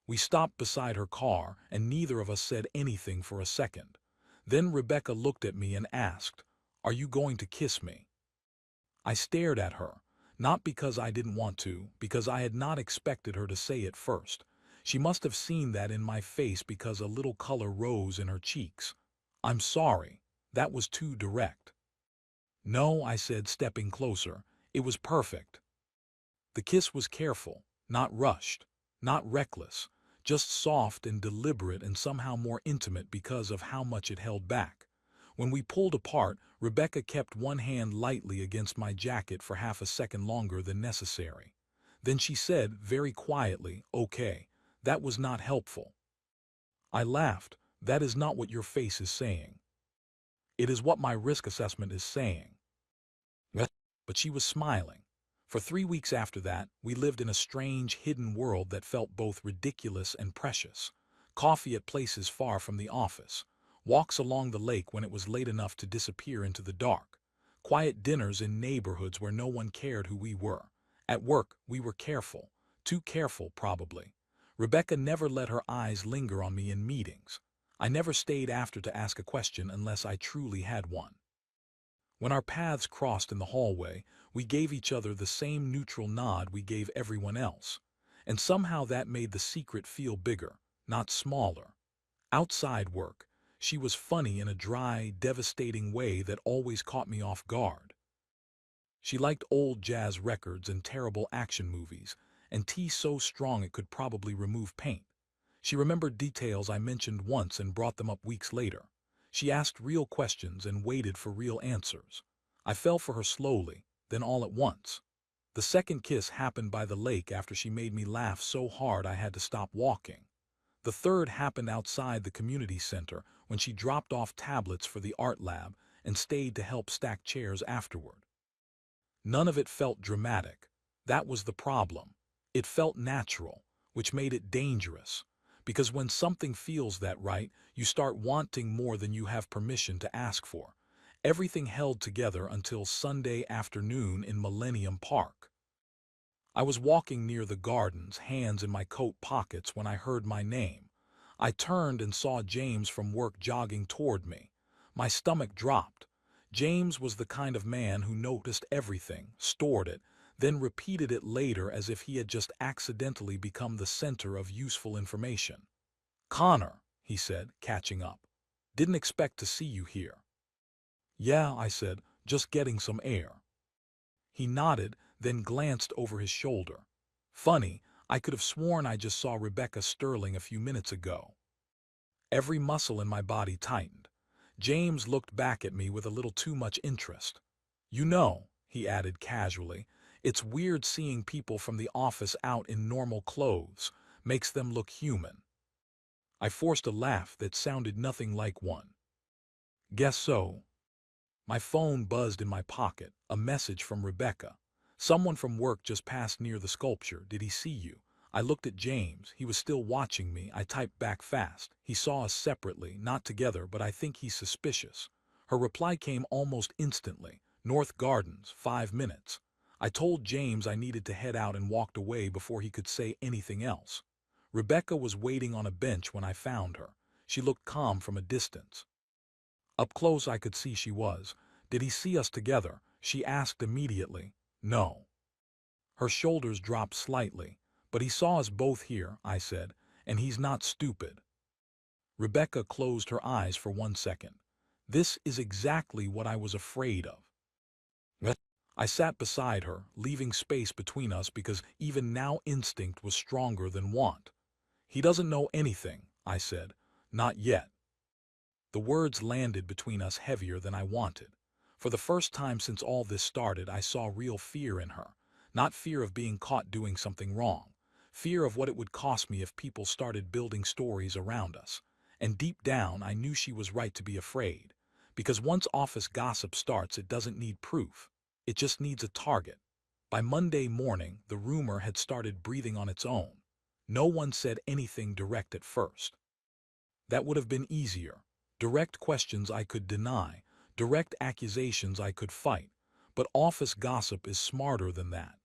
We stopped beside her car, and neither of us said anything for a second. Then Rebecca looked at me and asked, "Are you going to kiss me?" I stared at her, not because I didn't want to, because I had not expected her to say it first. She must have seen that in my face because a little color rose in her cheeks. "I'm sorry. That was too direct." "No," I said, stepping closer. "It was perfect." The kiss was careful, not rushed, not reckless, just soft and deliberate and somehow more intimate because of how much it held back. When we pulled apart, Rebecca kept one hand lightly against my jacket for half a second longer than necessary. Then she said, very quietly, "Okay, that was not helpful." I laughed. "That is not what your face is saying. It is what my risk assessment is saying." But she was smiling. For 3 weeks after that, we lived in a strange, hidden world that felt both ridiculous and precious. Coffee at places far from the office. Walks along the lake when it was late enough to disappear into the dark. Quiet dinners in neighborhoods where no one cared who we were. At work, we were careful. Too careful, probably. Rebecca never let her eyes linger on me in meetings. I never stayed after to ask a question unless I truly had one. When our paths crossed in the hallway, we gave each other the same neutral nod we gave everyone else. And somehow that made the secret feel bigger, not smaller. Outside work, she was funny in a dry, devastating way that always caught me off guard. She liked old jazz records and terrible action movies, and tea so strong it could probably remove paint. She remembered details I mentioned once and brought them up weeks later. She asked real questions and waited for real answers. I fell for her slowly, then all at once. The second kiss happened by the lake after she made me laugh so hard I had to stop walking. The third happened outside the community center when she dropped off tablets for the art lab and stayed to help stack chairs afterward. None of it felt dramatic. That was the problem. It felt natural, which made it dangerous. Because when something feels that right, you start wanting more than you have permission to ask for. Everything held together until Sunday afternoon in Millennium Park. I was walking near the gardens, hands in my coat pockets, when I heard my name. I turned and saw James from work jogging toward me. My stomach dropped. James was the kind of man who noticed everything, stored it, then repeated it later as if he had just accidentally become the center of useful information. "Connor," he said, catching up. "Didn't expect to see you here." "Yeah," I said, "just getting some air." He nodded, then glanced over his shoulder. "Funny, I could have sworn I just saw Rebecca Sterling a few minutes ago." Every muscle in my body tightened. James looked back at me with a little too much interest. "You know," he added casually, "it's weird seeing people from the office out in normal clothes. Makes them look human." I forced a laugh that sounded nothing like one. "Guess so." My phone buzzed in my pocket, a message from Rebecca. "Someone from work just passed near the sculpture. Did he see you?" I looked at James. He was still watching me. I typed back fast. "He saw us separately, not together, but I think he's suspicious." Her reply came almost instantly. "North Gardens, 5 minutes." I told James I needed to head out and walked away before he could say anything else. Rebecca was waiting on a bench when I found her. She looked calm from a distance. Up close I could see she was. "Did he see us together?" she asked immediately. "No." Her shoulders dropped slightly. "But he saw us both here," I said, "and he's not stupid." Rebecca closed her eyes for 1 second. "This is exactly what I was afraid of." What? I sat beside her, leaving space between us because even now instinct was stronger than want. "He doesn't know anything," I said. "Not yet." The words landed between us heavier than I wanted. For the first time since all this started, I saw real fear in her. Not fear of being caught doing something wrong. Fear of what it would cost me if people started building stories around us. And deep down, I knew she was right to be afraid. Because once office gossip starts, it doesn't need proof. It just needs a target. By Monday morning, the rumor had started breathing on its own. No one said anything direct at first. That would have been easier. Direct questions I could deny, direct accusations I could fight. But office gossip is smarter than that.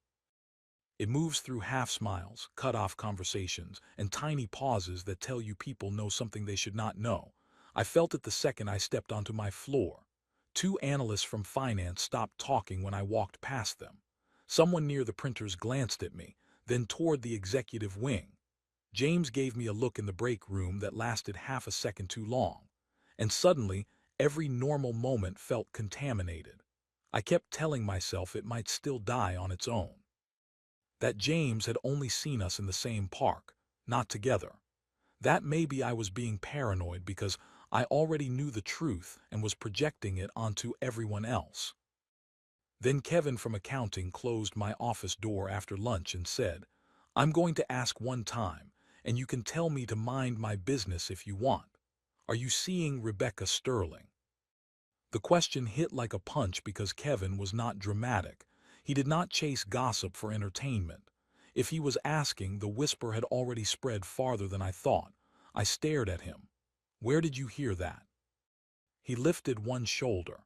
It moves through half-smiles, cut-off conversations, and tiny pauses that tell you people know something they should not know. I felt it the second I stepped onto my floor. Two analysts from finance stopped talking when I walked past them. Someone near the printers glanced at me, then toward the executive wing. James gave me a look in the break room that lasted half a second too long. And suddenly, every normal moment felt contaminated. I kept telling myself it might still die on its own. That James had only seen us in the same park, not together. That maybe I was being paranoid because I already knew the truth and was projecting it onto everyone else. Then Kevin from accounting closed my office door after lunch and said, "I'm going to ask one time, and you can tell me to mind my business if you want. Are you seeing Rebecca Sterling?" The question hit like a punch because Kevin was not dramatic. He did not chase gossip for entertainment. If he was asking, the whisper had already spread farther than I thought. I stared at him. "Where did you hear that?" He lifted one shoulder.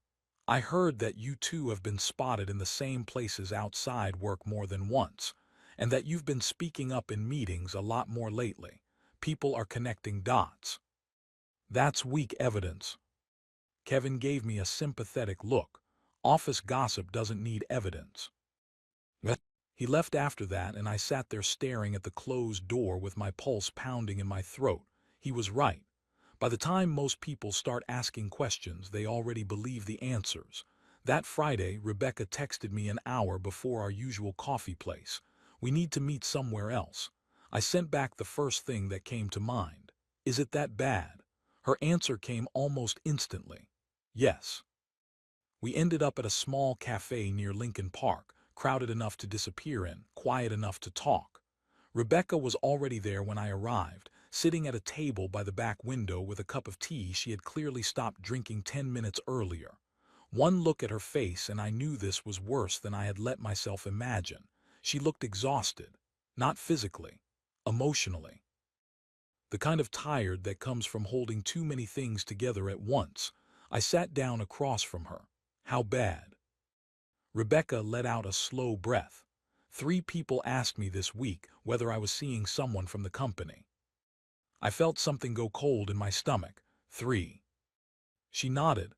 "I heard that you two have been spotted in the same places outside work more than once, and that you've been speaking up in meetings a lot more lately. People are connecting dots." "That's weak evidence." Kevin gave me a sympathetic look. "Office gossip doesn't need evidence." What? He left after that, and I sat there staring at the closed door with my pulse pounding in my throat. He was right. By the time most people start asking questions, they already believe the answers. That Friday, Rebecca texted me an hour before our usual coffee place. "We need to meet somewhere else." I sent back the first thing that came to mind. Is it that bad? Her answer came almost instantly. Yes. We ended up at a small cafe near Lincoln Park, crowded enough to disappear in, quiet enough to talk. Rebecca was already there when I arrived, sitting at a table by the back window with a cup of tea she had clearly stopped drinking 10 minutes earlier. One look at her face and I knew this was worse than I had let myself imagine. She looked exhausted, not physically, emotionally. The kind of tired that comes from holding too many things together at once. I sat down across from her. How bad? Rebecca let out a slow breath. 3 people asked me this week whether I was seeing someone from the company. I felt something go cold in my stomach. 3. She nodded.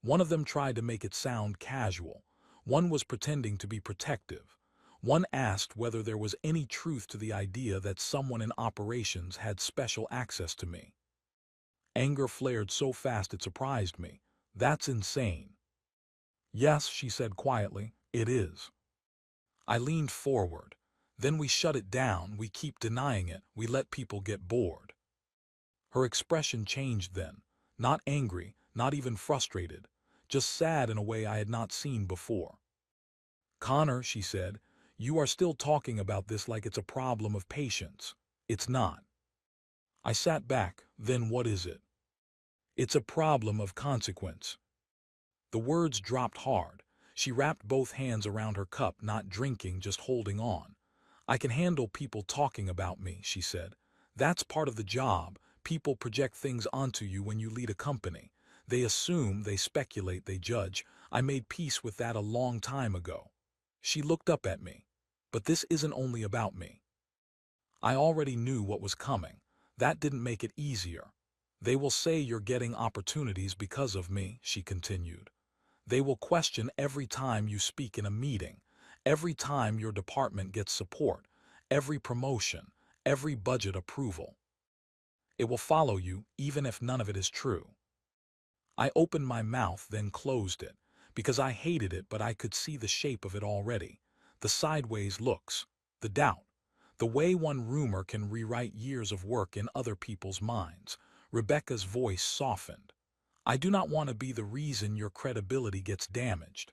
One of them tried to make it sound casual. One was pretending to be protective. One asked whether there was any truth to the idea that someone in operations had special access to me. Anger flared so fast it surprised me. That's insane. Yes, she said quietly, it is. I leaned forward. Then we shut it down, we keep denying it, we let people get bored. Her expression changed then. Not angry, not even frustrated. Just sad in a way I had not seen before. Connor, she said, you are still talking about this like it's a problem of patience. It's not. I sat back. Then what is it? It's a problem of consequence. The words dropped hard. She wrapped both hands around her cup, not drinking, just holding on. I can handle people talking about me, she said. That's part of the job. People project things onto you when you lead a company. They assume, they speculate, they judge. I made peace with that a long time ago. She looked up at me. But this isn't only about me. I already knew what was coming. That didn't make it easier. They will say you're getting opportunities because of me, she continued. They will question every time you speak in a meeting, every time your department gets support, every promotion, every budget approval. It will follow you even if none of it is true. I opened my mouth, then closed it, because I hated it, but I could see the shape of it already. The sideways looks, the doubt, the way one rumor can rewrite years of work in other people's minds. Rebecca's voice softened. I do not want to be the reason your credibility gets damaged.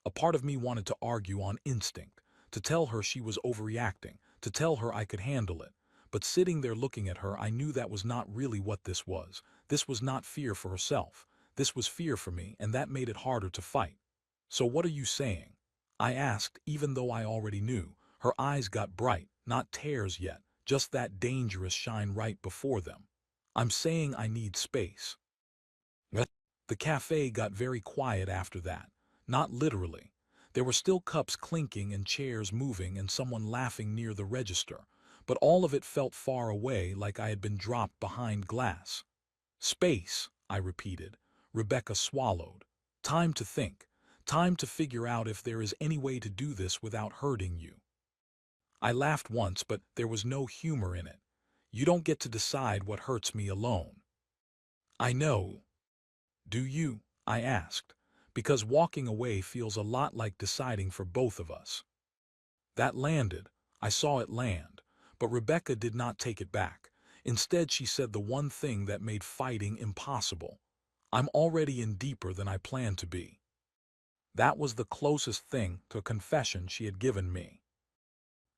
A part of me wanted to argue on instinct, to tell her she was overreacting, to tell her I could handle it. But sitting there looking at her, I knew that was not really what this was. This was not fear for herself. This was fear for me, and that made it harder to fight. So what are you saying? I asked, even though I already knew. Her eyes got bright, not tears yet, just that dangerous shine right before them. I'm saying I need space. The cafe got very quiet after that. Not literally. There were still cups clinking and chairs moving and someone laughing near the register, but all of it felt far away, like I had been dropped behind glass. Space, I repeated. Rebecca swallowed. Time to think. Time to figure out if there is any way to do this without hurting you. I laughed once, but there was no humor in it. You don't get to decide what hurts me alone. I know. Do you? I asked, because walking away feels a lot like deciding for both of us. That landed. I saw it land. But Rebecca did not take it back. Instead, she said the one thing that made fighting impossible. I'm already in deeper than I planned to be. That was the closest thing to a confession she had given me.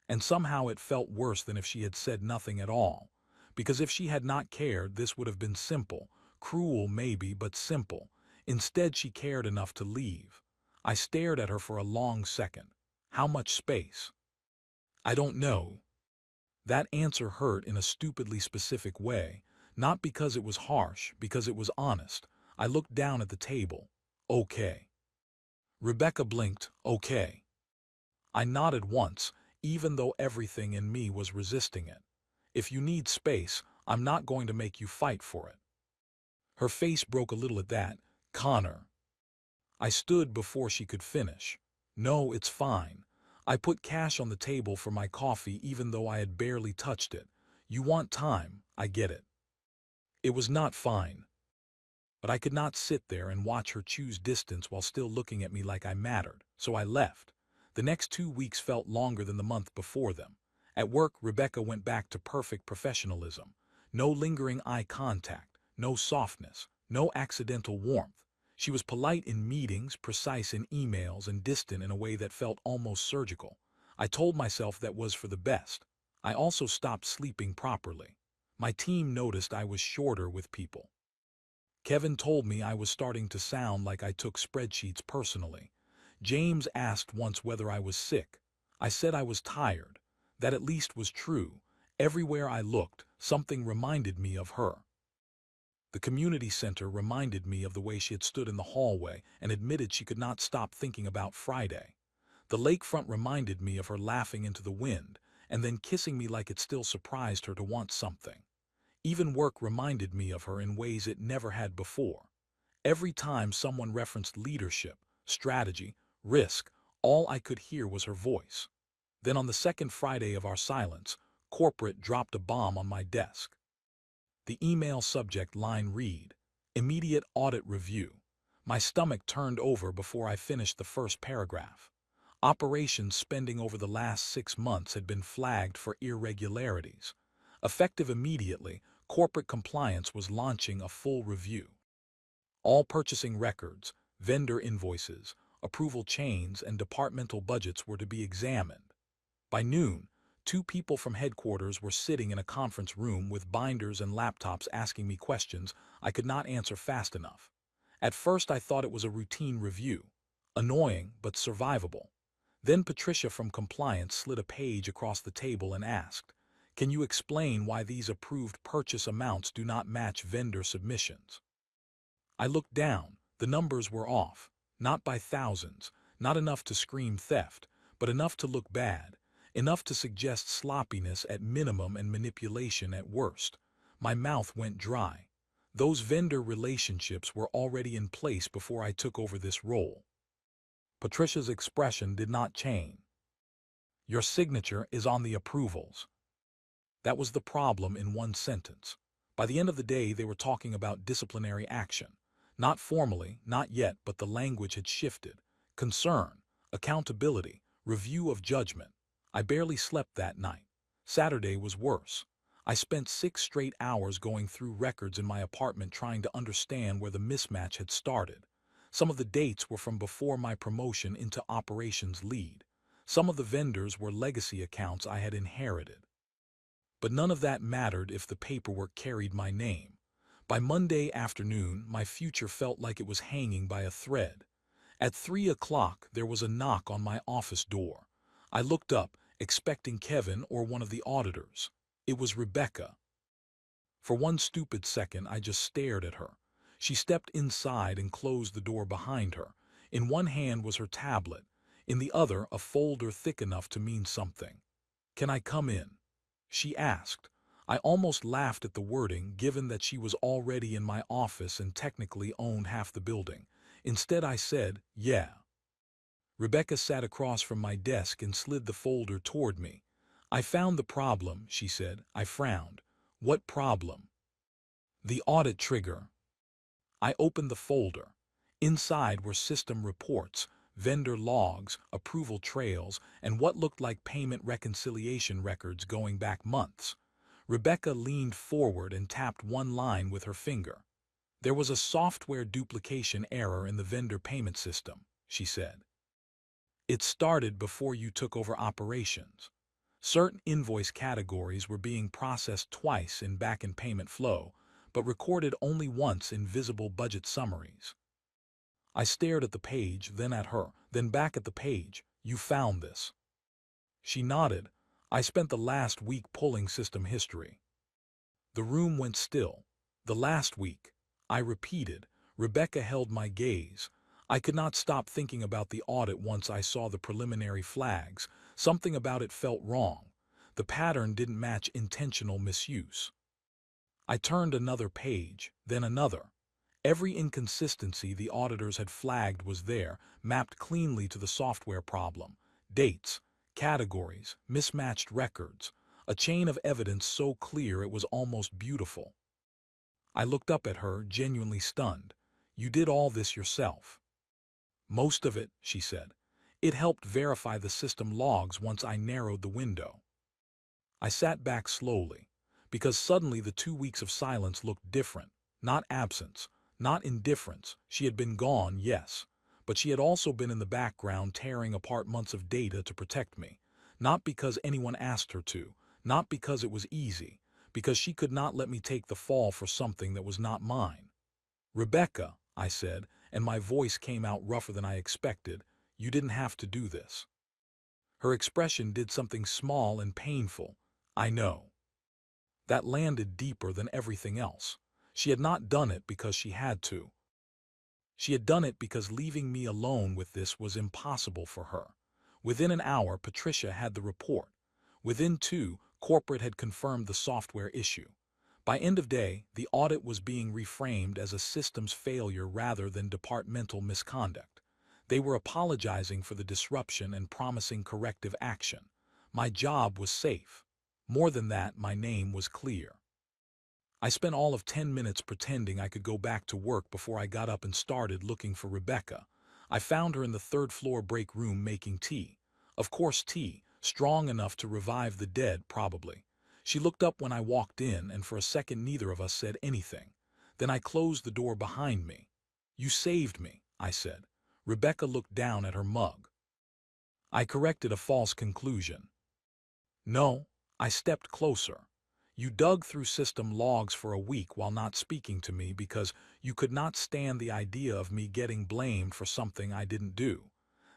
And somehow it felt worse than if she had said nothing at all. Because if she had not cared, this would have been simple. Cruel maybe, but simple. Instead, she cared enough to leave. I stared at her for a long second. How much space? I don't know. That answer hurt in a stupidly specific way, not because it was harsh, because it was honest. I looked down at the table. Okay. Rebecca blinked. Okay. I nodded once, even though everything in me was resisting it. If you need space, I'm not going to make you fight for it. Her face broke a little at that. Connor. I stood before she could finish. No, it's fine. I put cash on the table for my coffee even though I had barely touched it. You want time, I get it. It was not fine. But I could not sit there and watch her choose distance while still looking at me like I mattered, so I left. The next 2 weeks felt longer than the month before them. At work, Rebecca went back to perfect professionalism. No lingering eye contact, no softness, no accidental warmth. She was polite in meetings, precise in emails, and distant in a way that felt almost surgical. I told myself that was for the best. I also stopped sleeping properly. My team noticed I was shorter with people. Kevin told me I was starting to sound like I took spreadsheets personally. James asked once whether I was sick. I said I was tired. That at least was true. Everywhere I looked, something reminded me of her. The community center reminded me of the way she had stood in the hallway and admitted she could not stop thinking about Friday. The lakefront reminded me of her laughing into the wind and then kissing me like it still surprised her to want something. Even work reminded me of her in ways it never had before. Every time someone referenced leadership, strategy, risk, all I could hear was her voice. Then on the second Friday of our silence, corporate dropped a bomb on my desk. The email subject line read, "Immediate audit review." My stomach turned over before I finished the first paragraph. Operations spending over the last 6 months had been flagged for irregularities. Effective immediately, corporate compliance was launching a full review. All purchasing records, vendor invoices, approval chains, and departmental budgets were to be examined. By noon, 2 people from headquarters were sitting in a conference room with binders and laptops asking me questions I could not answer fast enough. At first I thought it was a routine review. Annoying, but survivable. Then Patricia from compliance slid a page across the table and asked, "Can you explain why these approved purchase amounts do not match vendor submissions?" I looked down. The numbers were off. Not by thousands, not enough to scream theft, but enough to look bad, enough to suggest sloppiness at minimum and manipulation at worst. My mouth went dry. Those vendor relationships were already in place before I took over this role. Patricia's expression did not change. "Your signature is on the approvals." That was the problem in one sentence. By the end of the day, they were talking about disciplinary action. Not formally, not yet, but the language had shifted. Concern, accountability, review of judgment. I barely slept that night. Saturday was worse. I spent 6 straight hours going through records in my apartment trying to understand where the mismatch had started. Some of the dates were from before my promotion into operations lead. Some of the vendors were legacy accounts I had inherited. But none of that mattered if the paperwork carried my name. By Monday afternoon, my future felt like it was hanging by a thread. At 3 o'clock, there was a knock on my office door. I looked up, expecting Kevin or one of the auditors. It was Rebecca. For one stupid second, I just stared at her. She stepped inside and closed the door behind her. In one hand was her tablet, in the other a folder thick enough to mean something. "Can I come in?" she asked. I almost laughed at the wording, given that she was already in my office and technically owned half the building. Instead I said, "Yeah." Rebecca sat across from my desk and slid the folder toward me. "I found the problem," she said. I frowned. "What problem?" "The audit trigger." I opened the folder. Inside were system reports, vendor logs, approval trails, and what looked like payment reconciliation records going back months. Rebecca leaned forward and tapped one line with her finger. "There was a software duplication error in the vendor payment system," she said. "It started before you took over operations. Certain invoice categories were being processed twice in back-end payment flow, but recorded only once in visible budget summaries." I stared at the page, then at her, then back at the page. "You found this?" She nodded. "I spent the last week pulling system history." The room went still. "The last week," I repeated. Rebecca held my gaze. I could not stop thinking about the audit once I saw the preliminary flags. Something about it felt wrong. The pattern didn't match intentional misuse. I turned another page, then another. Every inconsistency the auditors had flagged was there, mapped cleanly to the software problem. Dates, categories, mismatched records. A chain of evidence so clear it was almost beautiful. I looked up at her, genuinely stunned. "You did all this yourself?" "Most of it," she said. "It helped verify the system logs once I narrowed the window." I sat back slowly, because suddenly the 2 weeks of silence looked different. Not absence, not indifference. She had been gone, yes, but she had also been in the background tearing apart months of data to protect me. Not because anyone asked her to, not because it was easy, because she could not let me take the fall for something that was not mine. "Rebecca," I said, and my voice came out rougher than I expected, "you didn't have to do this." Her expression did something small and painful. "I know." That landed deeper than everything else. She had not done it because she had to. She had done it because leaving me alone with this was impossible for her. Within an hour, Patricia had the report. Within two, corporate had confirmed the software issue. By end of day, the audit was being reframed as a systems failure rather than departmental misconduct. They were apologizing for the disruption and promising corrective action. My job was safe. More than that, my name was clear. I spent all of 10 minutes pretending I could go back to work before I got up and started looking for Rebecca. I found her in the third-floor break room making tea. Of course tea, strong enough to revive the dead, probably. She looked up when I walked in, and for a second neither of us said anything. Then I closed the door behind me. "You saved me," I said. Rebecca looked down at her mug. I corrected a false conclusion. "No." I stepped closer. "You dug through system logs for a week while not speaking to me because you could not stand the idea of me getting blamed for something I didn't do.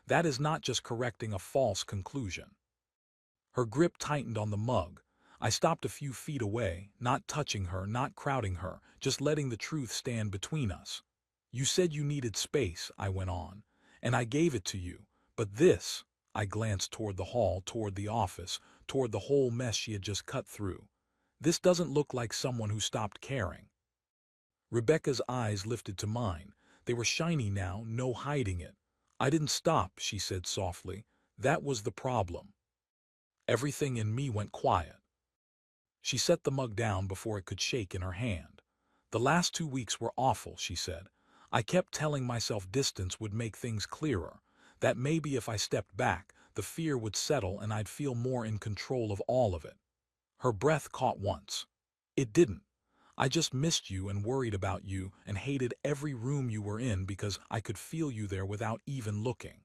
That is not just correcting a false conclusion." Her grip tightened on the mug. I stopped a few feet away, not touching her, not crowding her, just letting the truth stand between us. "You said you needed space," I went on, "and I gave it to you. But this," I glanced toward the hall, toward the office, toward the whole mess she had just cut through. "This doesn't look like someone who stopped caring." Rebecca's eyes lifted to mine. They were shiny now, no hiding it. "I didn't stop," she said softly. "That was the problem." Everything in me went quiet. She set the mug down before it could shake in her hand. "The last 2 weeks were awful," she said. "I kept telling myself distance would make things clearer, that maybe if I stepped back, the fear would settle and I'd feel more in control of all of it." Her breath caught once. "It didn't. I just missed you and worried about you and hated every room you were in because I could feel you there without even looking."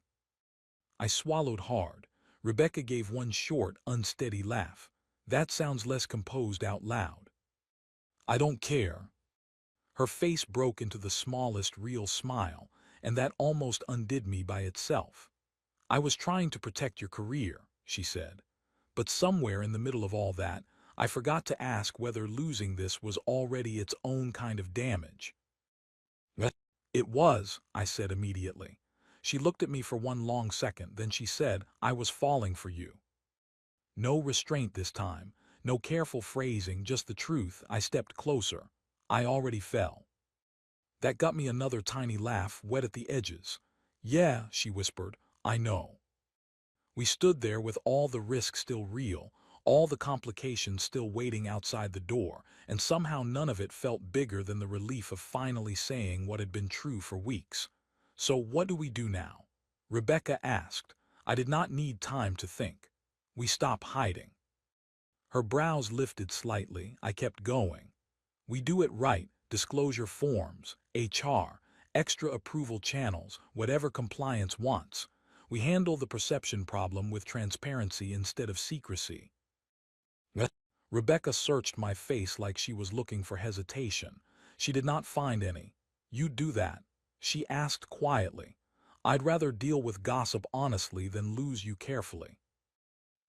I swallowed hard. Rebecca gave one short, unsteady laugh. "That sounds less composed out loud." "I don't care." Her face broke into the smallest real smile, and that almost undid me by itself. "I was trying to protect your career," she said. "But somewhere in the middle of all that, I forgot to ask whether losing this was already its own kind of damage." "What?" "It was," I said immediately. She looked at me for one long second, then she said, "I was falling for you." No restraint this time, no careful phrasing, just the truth. I stepped closer. "I already fell." That got me another tiny laugh, wet at the edges. "Yeah," she whispered, "I know." We stood there with all the risk still real, all the complications still waiting outside the door, and somehow none of it felt bigger than the relief of finally saying what had been true for weeks. "So what do we do now?" Rebecca asked. I did not need time to think. "We stop hiding." Her brows lifted slightly. I kept going. "We do it right, disclosure forms, HR, extra approval channels, whatever compliance wants. We handle the perception problem with transparency instead of secrecy." What? Rebecca searched my face like she was looking for hesitation. She did not find any. "You do that?" she asked quietly. "I'd rather deal with gossip honestly than lose you carefully."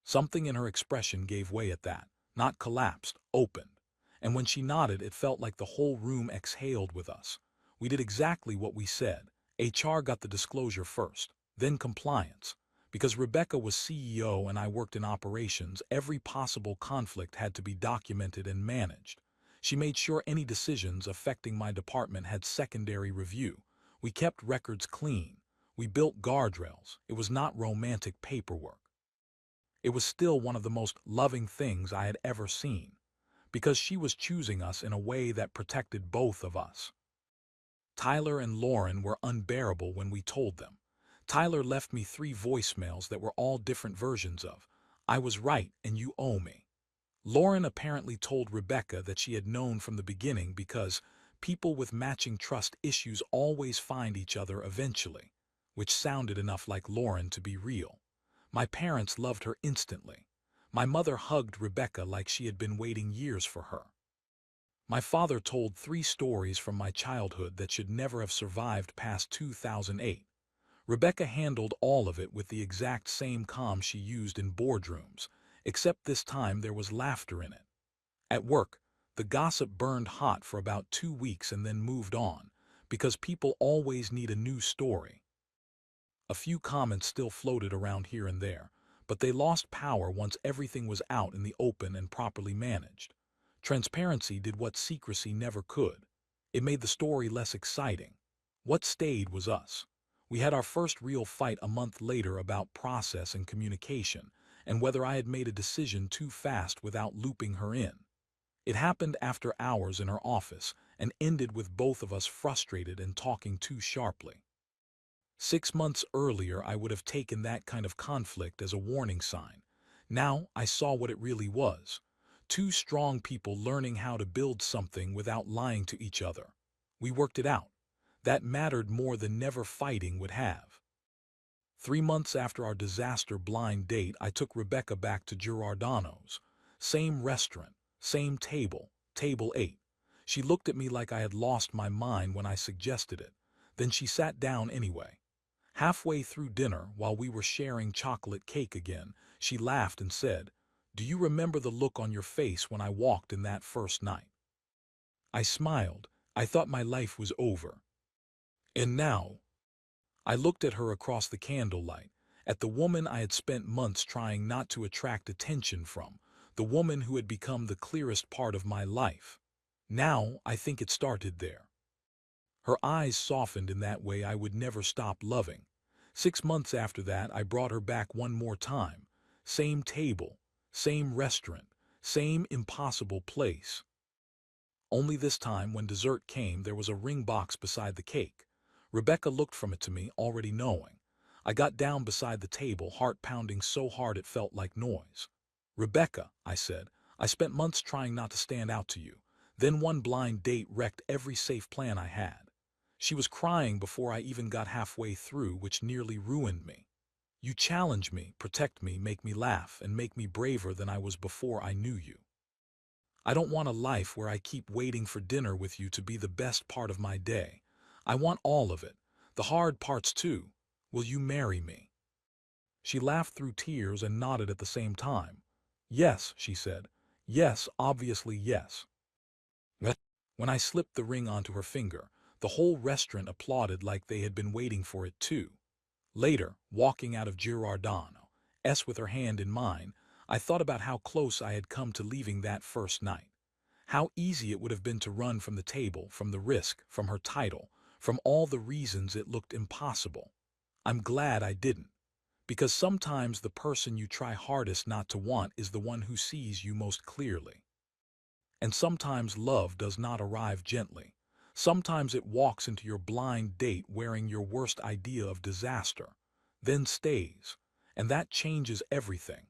Something in her expression gave way at that, not collapsed, opened. And when she nodded, it felt like the whole room exhaled with us. We did exactly what we said. HR got the disclosure first, then compliance. Because Rebecca was CEO and I worked in operations, every possible conflict had to be documented and managed. She made sure any decisions affecting my department had secondary review. We kept records clean. We built guardrails. It was not romantic paperwork. It was still one of the most loving things I had ever seen, because she was choosing us in a way that protected both of us. Tyler and Lauren were unbearable when we told them. Tyler left me 3 voicemails that were all different versions of, "I was right and you owe me." Lauren apparently told Rebecca that she had known from the beginning because people with matching trust issues always find each other eventually, which sounded enough like Lauren to be real. My parents loved her instantly. My mother hugged Rebecca like she had been waiting years for her. My father told 3 stories from my childhood that should never have survived past 2008. Rebecca handled all of it with the exact same calm she used in boardrooms, except this time there was laughter in it. At work, the gossip burned hot for about 2 weeks and then moved on, because people always need a new story. A few comments still floated around here and there, but they lost power once everything was out in the open and properly managed. Transparency did what secrecy never could. It made the story less exciting. What stayed was us. We had our first real fight a month later about process and communication, and whether I had made a decision too fast without looping her in. It happened after hours in her office and ended with both of us frustrated and talking too sharply. 6 months earlier, I would have taken that kind of conflict as a warning sign. Now I saw what it really was. 2 strong people learning how to build something without lying to each other. We worked it out. That mattered more than never fighting would have. 3 months after our disaster blind date, I took Rebecca back to Giordano's. Same restaurant, same table, table 8. She looked at me like I had lost my mind when I suggested it. Then she sat down anyway. Halfway through dinner, while we were sharing chocolate cake again, she laughed and said, "Do you remember the look on your face when I walked in that first night?" I smiled. I thought my life was over. And now, I looked at her across the candlelight, at the woman I had spent months trying not to attract attention from, the woman who had become the clearest part of my life. Now, I think it started there. Her eyes softened in that way I would never stop loving. 6 months after that, I brought her back one more time. Same table, same restaurant, same impossible place. Only this time, when dessert came, there was a ring box beside the cake. Rebecca looked from it to me, already knowing. I got down beside the table, heart pounding so hard it felt like noise. "Rebecca," I said, "I spent months trying not to stand out to you. Then one blind date wrecked every safe plan I had." She was crying before I even got halfway through, which nearly ruined me. "You challenge me, protect me, make me laugh, and make me braver than I was before I knew you. I don't want a life where I keep waiting for dinner with you to be the best part of my day. I want all of it, the hard parts too. Will you marry me?" She laughed through tears and nodded at the same time. "Yes," she said. "Yes, obviously yes." When I slipped the ring onto her finger, the whole restaurant applauded like they had been waiting for it too. Later, walking out of Giordano's with her hand in mine, I thought about how close I had come to leaving that first night. How easy it would have been to run from the table, from the risk, from her title, from all the reasons it looked impossible. I'm glad I didn't, because sometimes the person you try hardest not to want is the one who sees you most clearly. And sometimes love does not arrive gently. Sometimes it walks into your blind date wearing your worst idea of disaster, then stays, and that changes everything.